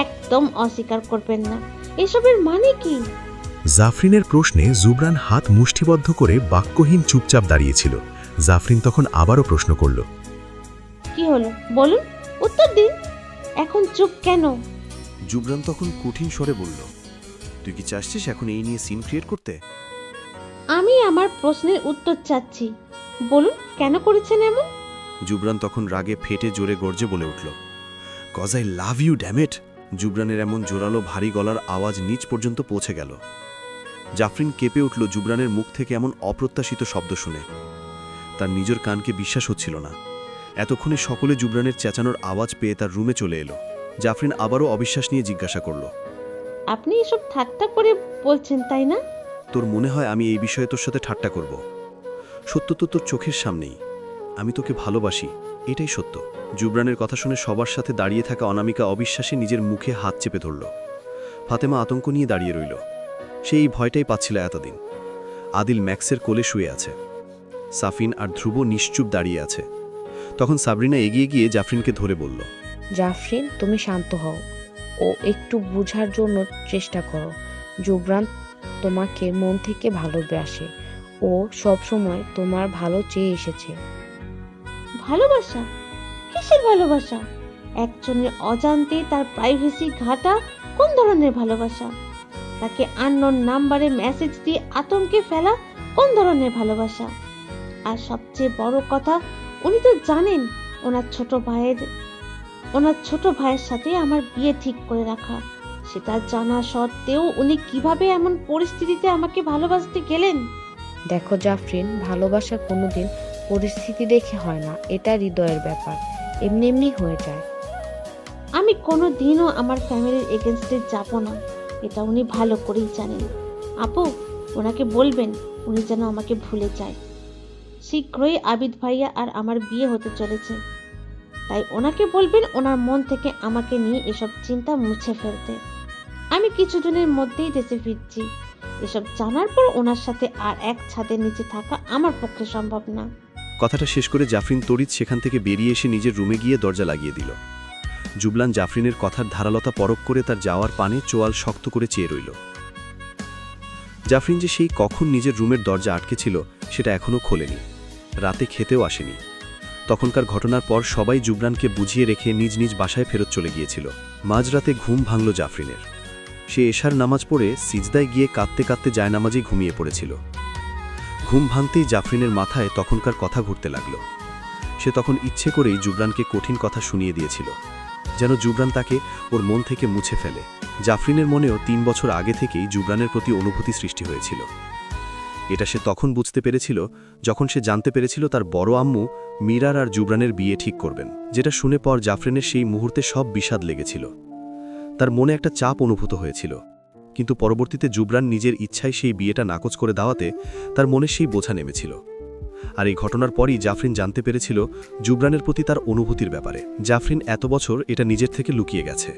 একদম অস্বীকার করবেন না। এসবের মানে কি? জাফরিনের প্রশ্নে জুবরান হাত মুষ্টিবদ্ধ করে বাক্যহীন চুপচাপ দাঁড়িয়েছিল। জাফরিন তখন আবারও প্রশ্ন করল, কি হলো বলুন, উত্তর দিন। এখন চুপ কেন? জুবরান তখন কঠিন স্বরে বলল, তুই কি চাচ্ছিস এখন এই নিয়ে সিন ক্রিয়েট করতে? আমি আমার প্রশ্নের উত্তর চাচ্ছি। বলুন, কেন করেছেন এমন? জুবরান তখন রাগে ফেটে জোরে গর্জে বলে উঠল, cause I love you dammit. জুবরানের এমন জোরালো ভারী গলার আওয়াজ নিচ পর্যন্ত পৌঁছে গেল। জাফরিন কেঁপে উঠল জুবরানের মুখ থেকে এমন অপ্রত্যাশিত শব্দ শুনে। তার নিজের কানকে বিশ্বাস হচ্ছিল না। এতক্ষণে সকলে জুবরানের চেঁচানোর আওয়াজ পেয়ে তার রুমে চলে এলো। জাফরিন আবারও অবিশ্বাস নিয়ে জিজ্ঞাসা করল, আপনি এসব ঠাট্টা করে বলছেন তাই না? তোর মনে হয় আমি এই বিষয়ে তোর সাথে ঠাট্টা করব? সত্য তো তোর চোখের সামনেই। আমি তোকে ভালোবাসি, এটাই সত্য। জুবরানের কথা শুনে সবার সাথে দাঁড়িয়ে থাকা অনামিকা অবিশ্বাসে নিজের মুখে হাত চেপে ধরল। ফাতেমা আতঙ্ক নিয়ে দাঁড়িয়ে রইল। সে এই ভয়টাই পাচ্ছিল এতদিন। আদিল ম্যাক্সের কোলে শুয়ে আছে। সাফিন আর ধ্রুব নিশ্চুপ দাঁড়িয়ে আছে। তখন সাবরিনা এগিয়ে গিয়ে জাফরিনকে ধরে বলল, জাফরিন, তুমি শান্ত হও ও একটু বোঝার জন্য চেষ্টা করো। জুবরান তোমাকে মন থেকে ভালোবাসে। ও সব সময় তোমার ভালো চেয়ে এসেছে। ভালোবাসা? কিসের ভালোবাসা? একজনের অজান্তে তার প্রাইভেসি ঘাটা কোন ধরনের ভালোবাসা? তাকে আননোন নাম্বারে মেসেজ দিয়ে আতঙ্কে ফেলা কোন ধরনের ভালোবাসা? আর সবচেয়ে বড় কথা, উনি তো জানেন ওনার ছোট ভাইয়ের সাথে আমার বিয়ে ঠিক করে রাখা। সেটা জানা সত্ত্বেও উনি কিভাবে এমন পরিস্থিতিতে আমাকে ভালোবাসতে গেলেন? দেখো জাফরিন, ভালোবাসা কোনোদিন পরিস্থিতি দেখে হয় না, এটা হৃদয়ের ব্যাপার, এমনি এমনি হয়ে যায়। আমি কোনো দিনও আমার ফ্যামিলির এগেনস্টে যাব না, এটা উনি ভালো করেই জানেন। আপু, ওনাকে বলবেন উনি যেন আমাকে ভুলে যায়। শীঘ্রই আবিদ ভাইয়া আর আমার বিয়ে হতে চলেছে, তাই ওনাকে বলবেন ওনার মন থেকে আমাকে নিয়ে এসব চিন্তা মুছে ফেলতে। আমি কিছুদিনের মধ্যেই দেশে ফিরছি। এসব জানার পর ওনার সাথে আর এক ছাদের নিচে থাকা আমার পক্ষে সম্ভব না। কথাটা শেষ করে জাফরিন তড়িৎ সেখান থেকে বেরিয়ে এসে নিজের রুমে গিয়ে দরজা লাগিয়ে দিল। জুবলান জাফরিনের কথার ধারালতা পরখ করে তার যাওয়ার পানে চোয়াল শক্ত করে চেয়ে রইল। জাফরিন যে সেই কখন নিজের রুমের দরজা আটকে ছিল সেটা এখনও খোলেনি, রাতে খেতেও আসেনি। তখনকার ঘটনার পর সবাই জুবরানকে বুঝিয়ে রেখে নিজ নিজ বাসায় ফেরত চলে গিয়েছিল। মাঝরাতে ঘুম ভাঙল জাফরিনের। সে এশার নামাজ পড়ে সিজদায় গিয়ে কাঁদতে কাঁদতে জায়নামাজেই ঘুমিয়ে পড়েছিল। ঘুম ভাঙতেই জাফরিনের মাথায় তখনকার কথা ঘুরতে লাগল। সে তখন ইচ্ছে করেই জুবরানকে কঠিন কথা শুনিয়ে দিয়েছিল, যেন জুবরান তাকে ওর মন থেকে মুছে ফেলে। জাফরিনের মনেও 3 বছর আগে থেকেই জুবরানের প্রতি অনুভূতি সৃষ্টি হয়েছিল। এটা সে তখন বুঝতে পেরেছিল যখন সে জানতে পেরেছিল তার বড় আম্মু মীরার আর জুবরানের বিয়ে ঠিক করবেন, যেটা শুনে পর জাফরিনের সেই মুহূর্তে সব বিষাদ লেগেছিল। তার মনে একটা চাপ অনুভূত হয়েছিল, কিন্তু পরবর্তীতে জুবরান নিজের ইচ্ছায় সেই বিয়েটা নাকচ করে দেওয়াতে তার মনে সেই বোঝা নেমেছিল। আর এই ঘটনার পরই জাফরিন জানতে পেরেছিল জুবরানের প্রতি তার অনুভূতির ব্যাপারে। জাফরিন এত বছর এটা নিজের থেকে লুকিয়ে গেছে,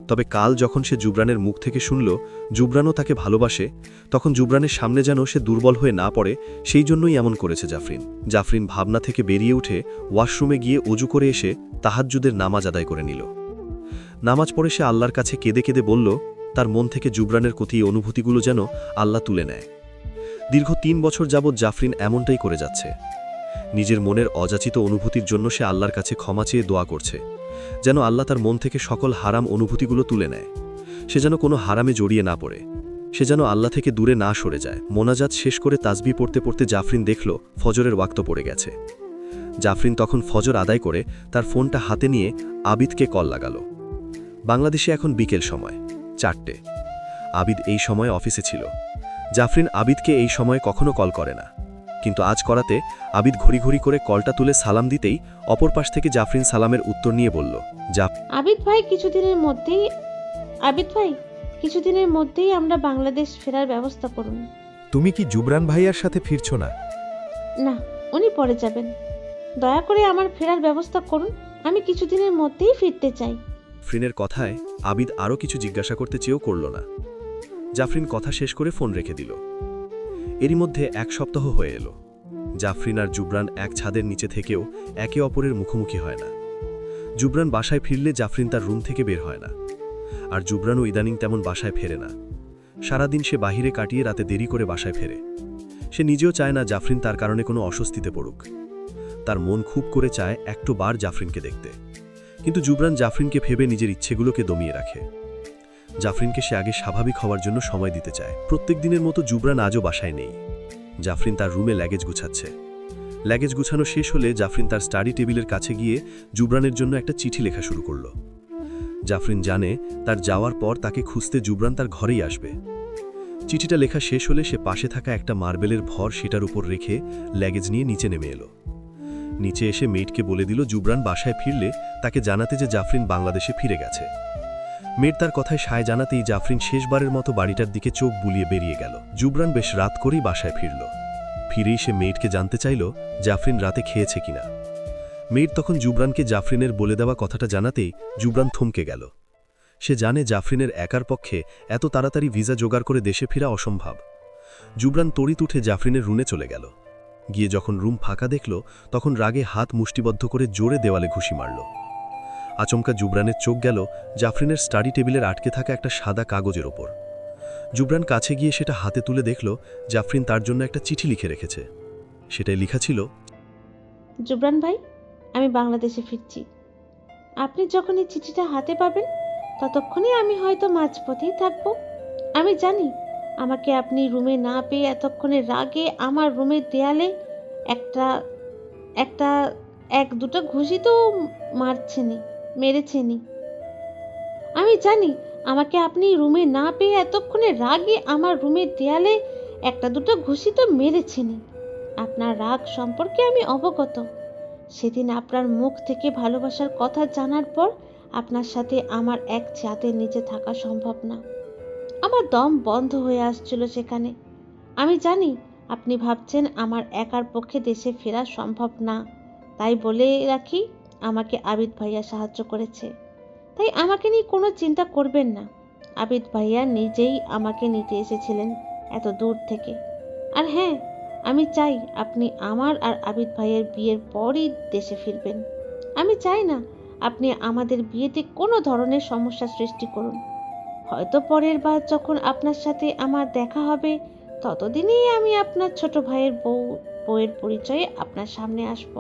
তবে কাল যখন সে জুবরানের মুখ থেকে শুনল জুবরানও তাকে ভালোবাসে, তখন জুবরানের সামনে যেন সে দুর্বল হয়ে না পড়ে, সেই জন্যই এমন করেছে জাফরিন। জাফরিন ভাবনা থেকে বেরিয়ে উঠে ওয়াশরুমে গিয়ে অজু করে এসে তাহাজ্জুদের নামাজ আদায় করে নিল। নামাজ পড়ে সে আল্লাহর কাছে কেঁদে কেঁদে বলল তার মন থেকে জুবরানের প্রতি এই অনুভূতিগুলো যেন আল্লাহ তুলে নেয়। দীর্ঘ 3 বছর যাবৎ জাফরিন এমনটাই করে যাচ্ছে। নিজের মনের অযাচিত অনুভূতির জন্য সে আল্লাহর কাছে ক্ষমা চেয়ে দোয়া করছে, যেন আল্লাহ তার মন থেকে সকল হারাম অনুভূতিগুলো তুলে নেয়। সে যেন কোনো হারামে জড়িয়ে না পড়ে, সে যেন আল্লাহ থেকে দূরে না সরে যায়। মোনাজাত শেষ করে তাসবিহ পড়তে পড়তে জাফরিন দেখল ফজরের ওয়াক্ত পড়ে গেছে। জাফরিন তখন ফজর আদায় করে তার ফোনটা হাতে নিয়ে আবিদকে কল লাগালো। বাংলাদেশে এখন বিকেল সময় 4টে। আবিদ এই সময় অফিসে ছিল। জাফরিন আবিদকে এই সময়ে কখনো কল করে না, কিন্তু আজ করাতে আবিদ ঘড়ি ঘড়ি করে কলটা তুলে সালাম দিতেই অপর পাশ থেকে জাফরিন সালামের উত্তর নিয়ে বলল, আবিদ ভাই, কিছুদিনের মধ্যেই আমরা বাংলাদেশ ফেরার ব্যবস্থা করুন। তুমি কি জুবরান ভাইয়ার সাথে ফিরছো না? না, উনি পরে যাবেন। দয়া করে আমার ফেরার ব্যবস্থা করুন, আমি কিছুদিনের মধ্যেই ফিরতে চাই। জাফরিনের কথায় আবিদ আরও কিছু জিজ্ঞাসা করতে চেয়েও করল না। জাফরিন কথা শেষ করে ফোন রেখে দিল। এরই মধ্যে 1 সপ্তাহ হয়ে এলো। জাফরিন আর জুবরান এক ছাদের নিচে থেকেও একে অপরের মুখোমুখি হয় না। জুবরান বাসায় ফিরলে জাফরিন তার রুম থেকে বের হয় না, আর জুবরানও ইদানিং তেমন বাসায় ফেরে না। সারাদিন সে বাহিরে কাটিয়ে রাতে দেরি করে বাসায় ফেরে। সে নিজেও চায় না জাফরিন তার কারণে কোনো অস্বস্তিতে পড়ুক। তার মন খুব করে চায় একটু বার জাফরিনকে দেখতে, কিন্তু জুবরান জাফরিনকে ভেবে নিজের ইচ্ছেগুলোকে দমিয়ে রাখে। জাফরিনকে সে আগে স্বাভাবিক হওয়ার জন্য সময় দিতে চায়। প্রত্যেক দিনের মতো জুবরান আজও বাসায় নেই। জাফরিন তার রুমে লাগেজ গুছাচ্ছে। লাগেজ গুছানো শেষ হলে জাফরিন তার স্টাডি টেবিলের কাছে গিয়ে জুবরানের জন্য একটা চিঠি লেখা শুরু করল। জাফরিন জানে তার যাওয়ার পর তাকে খুঁজতে জুবরান তার ঘরেই আসবে। চিঠিটা লেখা শেষ হলে সে পাশে থাকা একটা মার্বেলের ভর সেটার উপর রেখে লাগেজ নিয়ে নিচে নেমে এলো। নিচে এসে মেয়েটকে বলে দিল জুবরান বাসায় ফিরলে তাকে জানাতে যে জাফরিন বাংলাদেশে ফিরে গেছে। মেয়ের তার কথায় সায় জানাতেই জাফরিন শেষবারের মতো বাড়িটার দিকে চোখ বুলিয়ে বেরিয়ে গেল। জুবরান বেশ রাত করেই বাসায় ফিরল। ফিরেই সে মেয়েটকে জানতে চাইল জাফরিন রাতে খেয়েছে কিনা। মেয়েট তখন জুবরানকে জাফরিনের বলে দেওয়া কথাটা জানাতেই জুবরান থমকে গেল। সে জানে জাফরিনের একার পক্ষে এত তাড়াতাড়ি ভিসা জোগাড় করে দেশে ফেরা অসম্ভব। জুবরান তড়িৎ উঠে জাফরিনের রুমে চলে গেল। গিয়ে যখন রুম ফাঁকা দেখল, তখন রাগে হাত মুষ্টিবদ্ধ করে জোরে দেওয়ালে ঘুষি মারল। আচমকা জুবরানের চোখ গেল জাফরিনের স্টাডি টেবিলের আটকে থাকা একটা সাদা কাগজের ওপর। জুবরান কাছে গিয়ে সেটা হাতে তুলে দেখল জাফরিন তার জন্য একটা চিঠি লিখে রেখেছে। সেটাই লেখা ছিল, জুবরান ভাই, আমি বাংলাদেশে ফিরছি। আপনি যখন এই চিঠিটা হাতে পাবেন ততক্ষণে আমি হয়তো মাঝপথেই থাকবো। আমি জানি আমাকে আপনি রুমে না পেয়ে এতক্ষণে রাগে আমার রুমের দেয়ালে একটা একটা এক দুটো ঘুষি তো মেরেছেনি। আমি জানি আমাকে আপনি রুমে না পেয়ে এতক্ষণে রাগে আমার রুমের দেয়ালে একটা দুটো ঘুষি তো মেরেছেনি। আপনার রাগ সম্পর্কে আমি অবগত। সেদিন আপনার মুখ থেকে ভালোবাসার কথা জানার পর আপনার সাথে আমার এক ছাদের নিচে থাকা সম্ভব না। আমার দম বন্ধ হয়ে আসছিল সেখানে। আমি জানি আপনি ভাবছেন আমার একার পক্ষে দেশে ফেরা সম্ভব না, তাই বলে রাখি আমাকে আবিদ ভাইয়া সাহায্য করেছে। তাই আমাকে নিয়ে কোনো চিন্তা করবেন না। আবিদ ভাইয়া নিজেই আমাকে নিতে এসেছিলেন এত দূর থেকে। আর হ্যাঁ, আমি চাই আপনি আমার আর আবিদ ভাইয়ের বিয়ের পরই দেশে ফিরবেন। আমি চাই না আপনি আমাদের বিয়েতে কোনো ধরনের সমস্যা সৃষ্টি করুন। হয়তো পরের বার যখন আপনার সাথে আমার দেখা হবে ততদিনেই আমি আপনার ছোট ভাইয়ের বউয়ের পরিচয়ে আপনার সামনে আসব।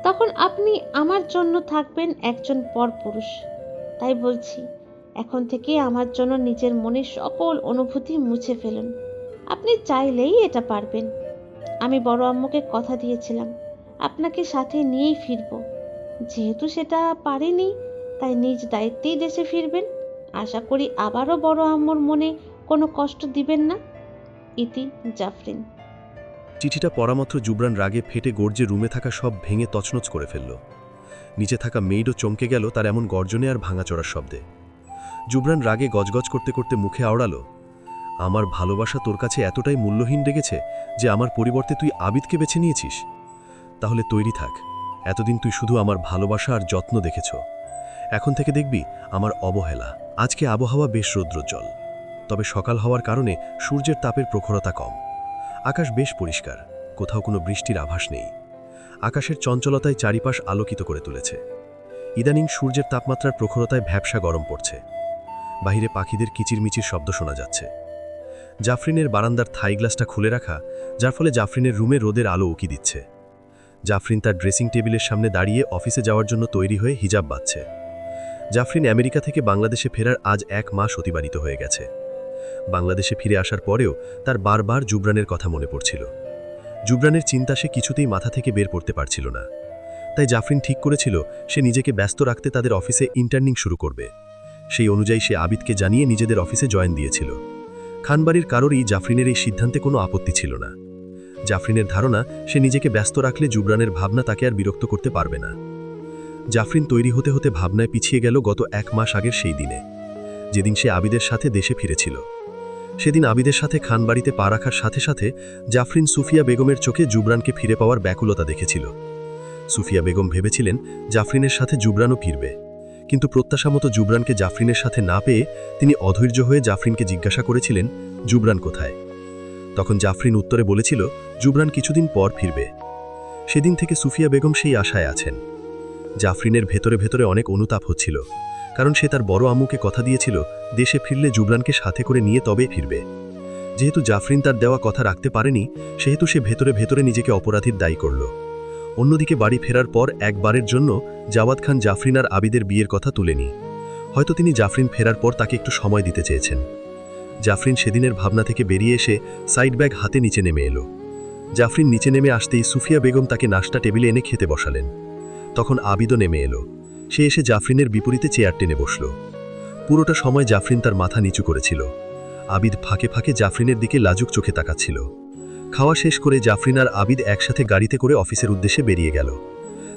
তখন আপনি আমার জন্য থাকবেন একজন পরপুরুষ। তাই বলছি, এখন থেকে আমার জন্য নিজের মনের সকল অনুভূতি মুছে ফেলুন। আপনি চাইলেই এটা পারবেন। আমি বড় আম্মুকে কথা দিয়েছিলাম আপনাকে সাথে নিয়েই ফিরব। যেহেতু সেটা পারিনি, তাই নিজ দায়িত্বেই দেশে ফিরবেন। আশা করি আবারও বড় আম্মুর মনে কোনো কষ্ট দিবেন না। ইতি, জাফরিন। চিঠিটা পড়ামাত্র জুবরান রাগে ফেটে গর্জে রুমে থাকা সব ভেঙে তছনছ করে ফেলল। নিচে থাকা মেইডও চমকে গেল তার এমন গর্জনে আর ভাঙাচড়ার শব্দে। জুবরান রাগে গজগজ করতে করতে মুখে আওড়ালো, আমার ভালোবাসা তোর কাছে এতটাই মূল্যহীন লেগেছে যে আমার পরিবর্তে তুই আবিদকে বেছে নিয়েছিস? তাহলে তৈরি থাক। এতদিন তুই শুধু আমার ভালোবাসা আর যত্ন দেখেছ, এখন থেকে দেখবি আমার অবহেলা। আজকে আবহাওয়া বেশ রৌদ্রোজ্জ্বল, তবে সকাল হওয়ার কারণে সূর্যের তাপের প্রখরতা কম। আকাশ বেশ পরিষ্কার, কোথাও কোনো বৃষ্টির আভাস নেই। আকাশের চঞ্চলতায় চারিপাশ আলোকিত করে তুলেছে। ইদানিং সূর্যের তাপমাত্রার প্রখরতায় ভ্যাপসা গরম পড়ছে। বাহিরে পাখিদের কিচিরমিচির শব্দ শোনা যাচ্ছে। জাফরিনের বারান্দার থাই গ্লাসটা খুলে রাখা, যার ফলে জাফরিনের রুমে রোদের আলো উকি দিচ্ছে। জাফরিন তার ড্রেসিং টেবিলের সামনে দাঁড়িয়ে অফিসে যাওয়ার জন্য তৈরি হয়ে হিজাব বাঁধছে। জাফরিন আমেরিকা থেকে বাংলাদেশে ফেরার আজ 1 মাস অতিবাহিত হয়ে গেছে। বাংলাদেশে ফিরে আসার পরেও তার বারবার জুবরানের কথা মনে পড়ছিল। জুবরানের চিন্তা সে কিছুতেই মাথা থেকে বের করতে পারছিল না। তাই জাফরিন ঠিক করেছিল সে নিজেকে ব্যস্ত রাখতে তাদের অফিসে ইন্টার্নিং শুরু করবে। সেই অনুযায়ী সে আবিদকে জানিয়ে নিজেদের অফিসে জয়েন দিয়েছিল। খানবাড়ির কারোরই জাফরিনের এই সিদ্ধান্তে কোনো আপত্তি ছিল না। জাফরিনের ধারণা সে নিজেকে ব্যস্ত রাখলে জুবরানের ভাবনা তাকে আর বিরক্ত করতে পারবে না। জাফরিন তৈরি হতে হতে ভাবনায় পিছিয়ে গেল গত 1 মাস আগের সেই দিনে, যেদিন সে আবিদের সাথে দেশে ফিরেছিল। সেদিন আবিদের সাথে খানবাড়িতে পা রাখার সাথে সাথে জাফরিন সুফিয়া বেগমের চোখে জুবরানকে ফিরে পাওয়ার ব্যাকুলতা দেখেছিল। সুফিয়া বেগম ভেবেছিলেন জাফরিনের সাথে জুবরানও ফিরবে, কিন্তু প্রত্যাশামতো জুবরানকে জাফরিনের সাথে না পেয়ে তিনি অধৈর্য হয়ে জাফরিনকে জিজ্ঞাসা করেছিলেন, জুবরান কোথায়? তখন জাফরিন উত্তরে বলেছিল, জুবরান কিছুদিন পর ফিরবে। সেদিন থেকে সুফিয়া বেগম সেই আশায় আছেন। জাফরিনের ভেতরে ভেতরে অনেক অনুতাপ হচ্ছিল, কারণ সে তার বড় আম্মুকে কথা দিয়েছিল দেশে ফিরলে জুবরানকে সাথে করে নিয়ে তবেই ফিরবে। যেহেতু জাফরিন তার দেওয়া কথা রাখতে পারেনি, সেহেতু সে ভেতরে ভেতরে নিজেকে অপরাধীর দায়ী করল। অন্যদিকে বাড়ি ফেরার পর একবারের জন্য জাওয়াদ খান জাফরিন আর আবিদের বিয়ের কথা তুলেনি। হয়তো তিনি জাফরিন ফেরার পর তাকে একটু সময় দিতে চেয়েছেন। জাফরিন সেদিনের ভাবনা থেকে বেরিয়ে এসে সাইড ব্যাগ হাতে নিচে নেমে এলো। জাফরিন নিচে নেমে আসতেই সুফিয়া বেগম তাকে নাশতা টেবিলে এনে খেতে বসালেন। তখন আবিদও নেমে এলো। সে এসে জাফরিনের বিপরীতে চেয়ার টেনে বসল। পুরোটা সময় জাফরিন তার মাথা নিচু করেছিল। আবিদ ফাঁকে ফাঁকে জাফরিনের দিকে লাজুক চোখে তাকাচ্ছিল। খাওয়া শেষ করে জাফরিন আর আবিদ একসাথে গাড়িতে করে অফিসের উদ্দেশ্যে বেরিয়ে গেল।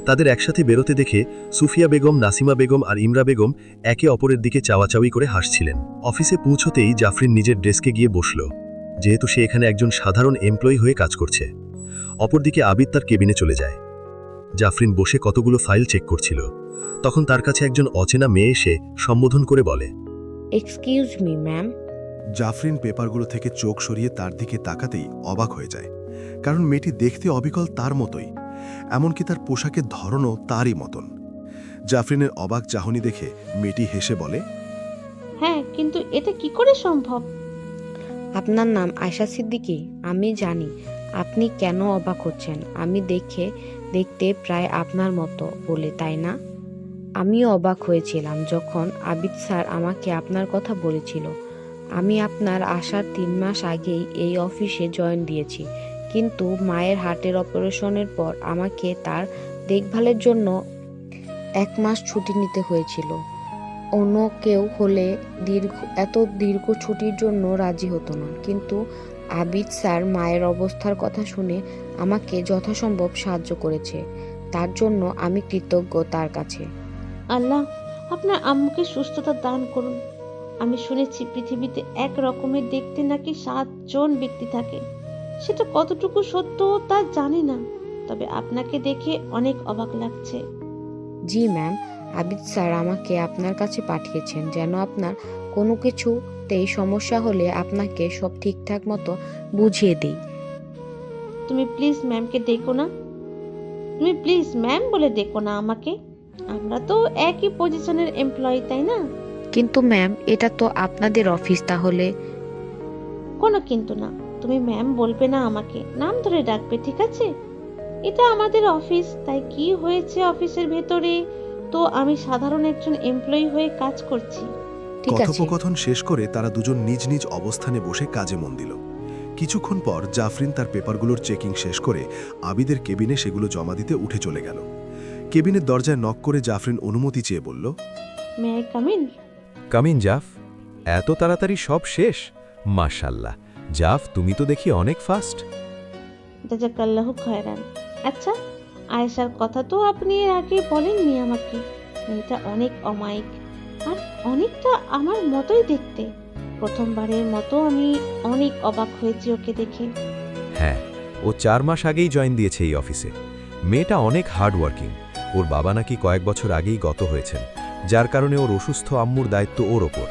তাদের একসাথে বেরোতে দেখে সুফিয়া বেগম, নাসিমা বেগম আর ইমরা বেগম একে অপরের দিকে চাওয়াচাওয়ি করে হাসছিলেন। অফিসে পৌঁছতেই জাফরিন নিজের ডেস্কে গিয়ে বসল, যেহেতু সে এখানে একজন সাধারণ এমপ্লয়ি হয়ে কাজ করছে। অপরদিকে আবিদ তার কেবিনে চলে যায়। জাফরিন বসে কতগুলো ফাইল চেক করছিল। তখন তার কাছে একজন অচেনা মেয়ে এসে সম্বোধন করে বলে, এক্সকিউজ মি ম্যাম। জাফরিন পেপারগুলো থেকে চোখ সরিয়ে তার দিকে তাকাতেই অবাক হয়ে যায়, কারণ মেয়েটি দেখতে অবিকল তার মতোই, এমনকি তার পোশাকের ধরনও তারই মতন। জাফরিনের অবাক চাহনি দেখে মেয়েটি হেসে বলে, হ্যাঁ, কিন্তু এটা কি করে সম্ভব? আপনার নাম আয়শা সিদ্দিকী। আমি জানি আপনি কেন অবাক হচ্ছেন। আমি দেখতে প্রায় আপনার মতো বলে, তাই না? আমিও অবাক হয়েছিলাম যখন আবিদ স্যার আমাকে আপনার কথা বলেছিল। আমি আপনার আসার 3 মাস আগেই এই অফিসে জয়েন দিয়েছি, কিন্তু মায়ের হার্টের অপারেশনের পর আমাকে তার দেখভালের জন্য 1 মাস ছুটি নিতে হয়েছিল। অন্য কেউ হলে এত দীর্ঘ ছুটির জন্য রাজি হতো না, কিন্তু আবিদ স্যার মায়ের অবস্থার কথা শুনে আমাকে যথাসম্ভব সাহায্য করেছে। তার জন্য আমি কৃতজ্ঞ তার কাছে। আল্লাহ আপনার আম্মুকে সুস্থতা দান করুন। আমি শুনেছি পৃথিবীতে এক রকমের দেখতে নাকি 7 জন ব্যক্তি থাকে। সেটা কতটুকু সত্য তা জানি না, তবে আপনাকে দেখে অনেক অবাক লাগছে। জি ম্যাম, আবিদ স্যার আমাকে আপনার কাছে পাঠিয়েছেন যেন আপনার কোনো কিছুতেই সমস্যা হলে আপনাকে সব ঠিকঠাক মতো বুঝিয়ে দিই। তুমি প্লিজ ম্যামকে ডেকো না, তুমি প্লিজ ম্যাম বলে ডেকো না আমাকে। আমরা তো একই পজিশনের এমপ্লয়ি, তাই না? কিন্তু ম্যাম, এটা তো আপনাদের অফিস, তাহলে? কোনো কিন্তু না, তুমি ম্যাম বলবে না, আমাকে নাম ধরে ডাকবে, ঠিক আছে? এটা আমাদের অফিস, তাই কি হয়েছে অফিসের ভেতরে তো আমি সাধারণ একজন এমপ্লয়ি হয়ে কাজ করছি। ঠিক আছে। কথোপকথন শেষ করে তারা দুজন নিজ নিজ অবস্থানে বসে কাজে মন দিল। কিছুক্ষণ পর জাফরিন তার পেপারগুলোর চেকিং শেষ করে আবিদের কেবিনে সেগুলো জমা দিতে উঠে চলে গেল। কেবিনের দরজায় নক করে জাফরিন অনুমতি চেয়ে বলল, may I come in? Come in Jaf, এত তাড়াতাড়ি সব শেষ? মাশাল্লাহ জাফ, তুমি তো দেখি অনেক ফাস্ট। জাযাকাল্লাহু খায়রান। আচ্ছা, আয়েশার কথা তো আপনি এর আগে বলেননি আমাকে। মেয়েটা অনেক অমায়িক আর অনেকটা আমার মতোই দেখতে। প্রথমবারের মতো আমি অনেক অবাক হয়েছি ওকে দেখে। হ্যাঁ, ও 4 মাস আগেই জয়েন দিয়েছে এই অফিসে। মেয়েটা অনেক হার্ড ওয়ার্কিং। ওর বাবা নাকি কয়েক বছর আগেই গত হয়েছেন, যার কারণে ওর অসুস্থ আম্মুর দায়িত্ব ওর ওপর।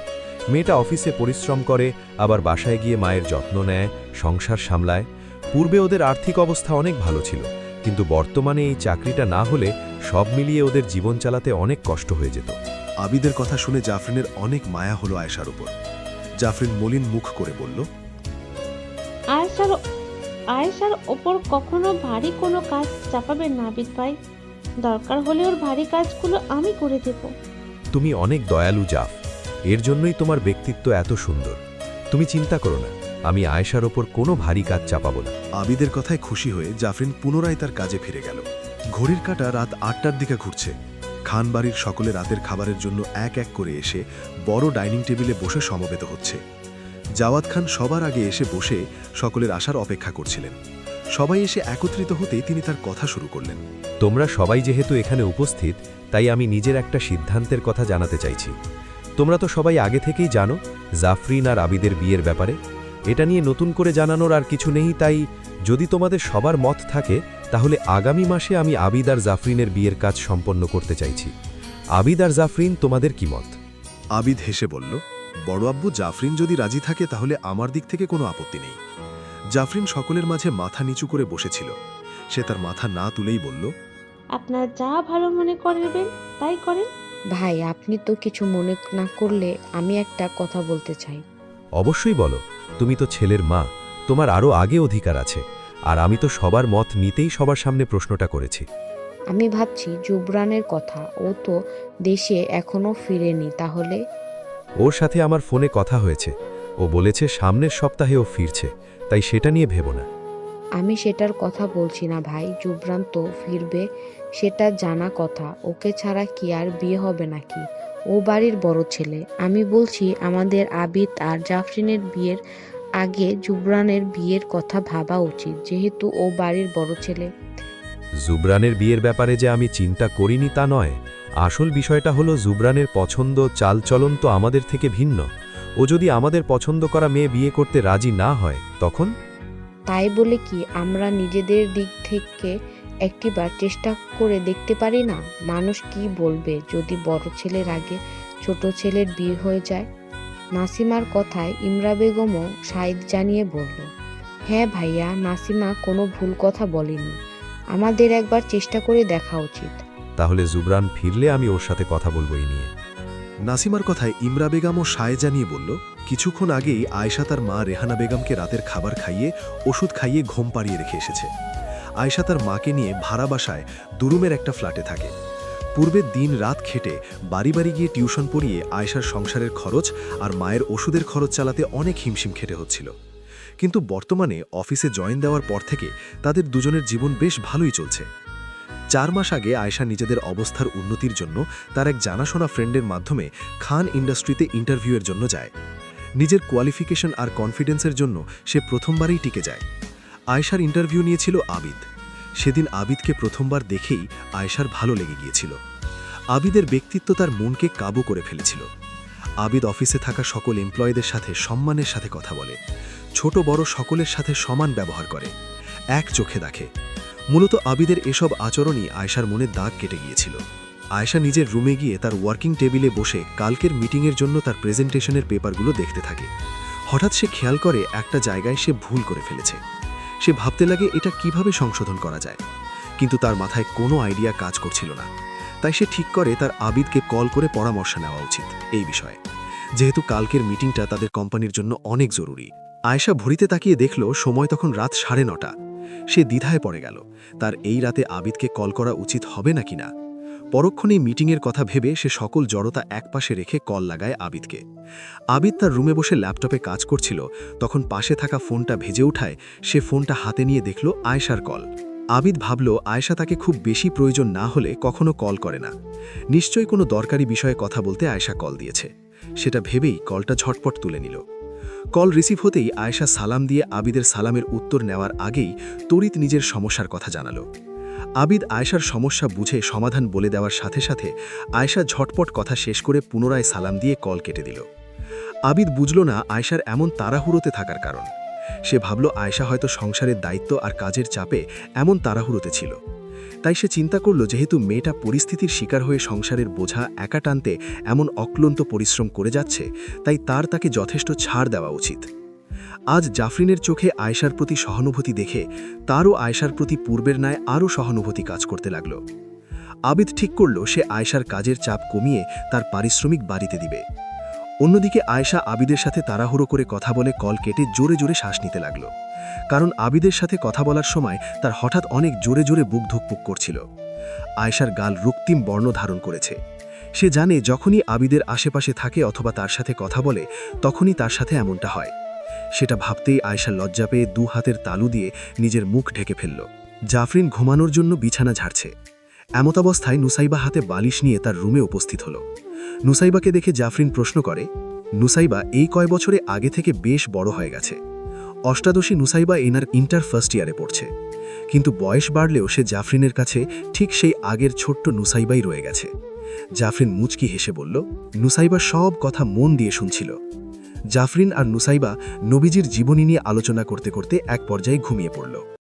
মেয়েটা অফিসে পরিশ্রম করে, আবার বাসায় গিয়ে মায়ের যত্ন নেয়, সংসার সামলায়। পূর্বে ওদের আর্থিক অবস্থা অনেক ভালো ছিল, কিন্তু বর্তমানে এই চাকরিটা না হলে সব মিলিয়ে ওদের জীবন চালাতে অনেক কষ্ট হয়ে যেত। আবিদের কথা শুনে জাফরিনের অনেক মায়া হলো আয়েশার উপর। জাফরিন মলিন মুখ করে বলল, আয়েশার ওপর কখনো ভারী কোনো কাজ চাপাবেন না আবিদ ভাই। দরকার হলে ওর ভারী কাজগুলো আমি করে দেব। তুমি অনেক দয়ালু জাফ, এর জন্যই তোমার ব্যক্তিত্ব এত সুন্দর। তুমি চিন্তা করো না, আমি আয়েশার ওপর কোনো ভারী কাজ চাপাবো না। আবিদের কথায় খুশি হয়ে জাফরিন পুনরায় তার কাজে ফিরে গেল। ঘড়ির কাঁটা রাত 8টার দিকে ঘুরছে। খান বাড়ির সকলে রাতের খাবারের জন্য এক এক করে এসে বড় ডাইনিং টেবিলে বসে সমবেত হচ্ছে। জাওয়াদ খান সবার আগে এসে বসে সকলের আসার অপেক্ষা করছিলেন। সবাই এসে একত্রিত হতেই তিনি তার কথা শুরু করলেন। তোমরা সবাই যেহেতু এখানে উপস্থিত, তাই আমি নিজের একটা সিদ্ধান্তের কথা জানাতে চাইছি। তোমরা তো সবাই আগে থেকেই জানো জাফরিন আর আবিদের বিয়ের ব্যাপারে। এটা নিয়ে নতুন করে জানানোর আর কিছু নেই, তাই যদি তোমাদের সবার মত থাকে তাহলে আগামী মাসে আমি আবিদ আর জাফরিনের বিয়ের কাজ সম্পন্ন করতে চাইছি। আবিদ আর জাফরিন, তোমাদের কি মত? আবিদ হেসে বলল, বড় আব্বু জাফরিন যদি রাজি থাকে তাহলে আমার দিক থেকে কোনো আপত্তি নেই। জাফরিন সকলের মাঝে মাথা নিচু করে বসেছিল। সে তার মাথা না তুলেই বলল, আপনার যা ভালো মনে করবেন তাই করেন। ভাই, আপনি তো কিছু মনে না করলে আমি একটা কথা বলতে চাই। অবশ্যই বলো, তুমি তো ছেলের মা, তোমার আরও আগে অধিকার আছে। আর আমি তো সবার মত নিতেই সবার সামনে প্রশ্নটা করেছি। আমি ভাবছি জুবরানের কথা। ও তো দেশে এখনো ফিরেনি, তাহলে? ওর সাথে আমার ফোনে কথা হয়েছে, ও বলেছে সামনের সপ্তাহে ও ফিরছে, তাই সেটা নিয়ে ভেবো না। আমি সেটার কথা বলছি না ভাই। জুবরান তো ফিরবে, সেটা জানা কথা। ওকে ছাড়া কি আর বিয়ে হবে নাকি? ও বাড়ির বড় ছেলে। আমি বলছি আমাদের আবিদ আর জাফরিনের বিয়ের আগে জুবরানের বিয়ের কথা ভাবা উচিত, যেহেতু ও বাড়ির বড় ছেলে। জুবরানের বিয়ের ব্যাপারে যে আমি চিন্তা করিনি তা নয়, আসল বিষয়টা হলো জুবরানের পছন্দ চালচলন তো আমাদের থেকে ভিন্ন। ও যদি আমাদের পছন্দ করা মেয়ে বিয়ে করতে রাজি না হয় তখন? তাই বলে কি আমরা নিজেদের দিক থেকে একটিবার চেষ্টা করে দেখতে পারি না? মানুষ কি বলবে যদি বড় ছেলের আগে ছোট ছেলের বিয়ে হয়ে যায়? নাসিমার কথায় ইমরা বেগমও সাইদ জানিয়ে বলল, হ্যাঁ ভাইয়া, নাসিমা কোনো ভুল কথা বলেনি। আমাদের একবার চেষ্টা করে দেখা উচিত। তাহলে জুবরান ফিরলে আমি ওর সাথে কথা বলবো এই নিয়ে। নাসিমার কথায় ইমরা বেগমও সায় জানিয়ে বলল, কিছুক্ষণ আগেই আয়েশা তার মা রেহানা বেগমকে রাতের খাবার খাইয়ে ওষুধ খাইয়ে ঘুম পাড়িয়ে রেখে এসেছে। আয়েশা তার মাকে নিয়ে ভাড়া বাসায় দুরুমের একটা ফ্ল্যাটে থাকে। পূর্বে দিন রাত খেটে বাড়ি বাড়ি গিয়ে টিউশন পড়িয়ে আয়েশার সংসারের খরচ আর মায়ের ওষুধের খরচ চালাতে অনেক হিমশিম খেটে হচ্ছিল। কিন্তু বর্তমানে অফিসে জয়েন দেওয়ার পর থেকে তাদের দুজনের জীবন বেশ ভালোই চলছে। 4 মাস আগে আয়েশা নিজেদের অবস্থার উন্নতির জন্য তার এক জানাশোনা ফ্রেন্ডের মাধ্যমে খান ইন্ডাস্ট্রিতে ইন্টারভিউয়ের জন্য যায়। নিজের কোয়ালিফিকেশন আর কনফিডেন্সের জন্য সে প্রথমবারই টিকে যায়। আয়েশার ইন্টারভিউ নিয়েছিল আবিদ। সেদিন আবিদকে প্রথমবার দেখেই আয়েশার ভালো লেগে গিয়েছিল। আবিদের ব্যক্তিত্ব তার মনকে কাবু করে ফেলেছিল। আবিদ অফিসে থাকা সকল এমপ্লয়ীদের সাথে সম্মানের সাথে কথা বলে, ছোট বড় সকলের সাথে সমান ব্যবহার করে, এক চোখে দেখে। মূলত আবিদের এসব আচরণই আয়েশার মনে দাগ কেটে গিয়েছিল। আয়েশা নিজের রুমে গিয়ে তার ওয়ার্কিং টেবিলে বসে কালকের মিটিংয়ের জন্য তার প্রেজেন্টেশনের পেপারগুলো দেখতে থাকে। হঠাৎ সে খেয়াল করে একটা জায়গায় সে ভুল করে ফেলেছে। সে ভাবতে লাগে এটা কিভাবে সংশোধন করা যায়, কিন্তু তার মাথায় কোনো আইডিয়া কাজ করছিল না। তাই সে ঠিক করে তার আবিদকে কল করে পরামর্শ নেওয়া উচিত এই বিষয়ে, যেহেতু কালকের মিটিংটা তাদের কোম্পানির জন্য অনেক জরুরি। আয়েশা ঘড়িতে তাকিয়ে দেখল সময় তখন রাত 9:30। সে দ্বিধায় পড়ে গেল তার এই রাতে আবিদকে কল করা উচিত হবে নাকি না। পরক্ষণেই মিটিংয়ের কথা ভেবে সে সকল জড়তা একপাশে রেখে কল লাগায় আবিদকে। আবিদ তার রুমে বসে ল্যাপটপে কাজ করছিল, তখন পাশে থাকা ফোনটা ভেজে ওঠায়। সে ফোনটা হাতে নিয়ে দেখল আয়েশার কল। আবিদ ভাবল আয়েশা তাকে খুব বেশি প্রয়োজন না হলে কখনো কল করে না, নিশ্চয়ই কোনো দরকারি বিষয়ে কথা বলতে আয়েশা কল দিয়েছে। সেটা ভেবেই কলটা ঝটপট তুলে নিল। কল রিসিভ হতেই আয়েশা সালাম দিয়ে আবিদের সালামের উত্তর নেওয়ার আগেই তড়িৎ নিজের সমস্যার কথা জানালো। আবিদ আয়েশার সমস্যা বুঝে সমাধান বলে দেওয়ার সাথে সাথে আয়েশা ঝটপট কথা শেষ করে পুনরায় সালাম দিয়ে কল কেটে দিল। আবিদ বুঝল না আয়েশার এমন তাড়াহুড়োতে থাকার কারণ। সে ভাবল আয়েশা হয়তো সংসারের দায়িত্ব আর কাজের চাপে এমন তাড়াহুড়োতে ছিল। তাই সে চিন্তা করল যেহেতু মেয়েটা পরিস্থিতির শিকার হয়ে সংসারের বোঝা একা টানতে এমন অক্লান্ত পরিশ্রম করে যাচ্ছে, তাই তাকে যথেষ্ট ছাড় দেওয়া উচিত। আজ জাফরিনের চোখে আয়েশার প্রতি সহানুভূতি দেখে তারও আয়েশার প্রতি পূর্বের ন্যায় আরও সহানুভূতি কাজ করতে লাগল। আবিদ ঠিক করল সে আয়েশার কাজের চাপ কমিয়ে তার পারিশ্রমিক বাড়িতে দিবে। অন্যদিকে আয়েশা আবিদের সাথে তাড়াহুড়ো করে কথা বলে কল কেটে জোরে জোরে শ্বাস নিতে লাগল, কারণ আবিদের সাথে কথা বলার সময় তার হঠাৎ অনেক জোরে জোরে বুক ধুকপুক করছিল। আয়েশার গাল রক্তিম বর্ণ ধারণ করেছে। সে জানে যখনই আবিদের আশেপাশে থাকে অথবা তার সাথে কথা বলে তখনই তার সাথে এমনটা হয়। সেটা ভাবতেই আয়েশা লজ্জা পেয়ে 2 হাতের তালু দিয়ে নিজের মুখ ঢেকে ফেলল। জাফরিন ঘুমানোর জন্য বিছানা ঝাড়ছে। এমতাবস্থায় নুসাইবা হাতে বালিশ নিয়ে তার রুমে উপস্থিত হল। নুসাইবাকে দেখে জাফরিন প্রশ্ন করে, নুসাইবা এই কয় বছরে আগে থেকে বেশ বড় হয়ে গেছে। অষ্টাদশী নুসাইবা এনার ইন্টার ফার্স্ট ইয়ারে পড়ছে, কিন্তু বয়স বাড়লেও সে জাফরিনের কাছে ঠিক সেই আগের ছোট্ট নুসাইবাই রয়ে গেছে। জাফরিন মুচকি হেসে বলল, নুসাইবা সব কথা মন দিয়ে শুনছিল। জাফরিন আর নুসাইবা নবীজির জীবনী নিয়ে আলোচনা করতে করতে এক পর্যায়ে ঘুমিয়ে পড়ল।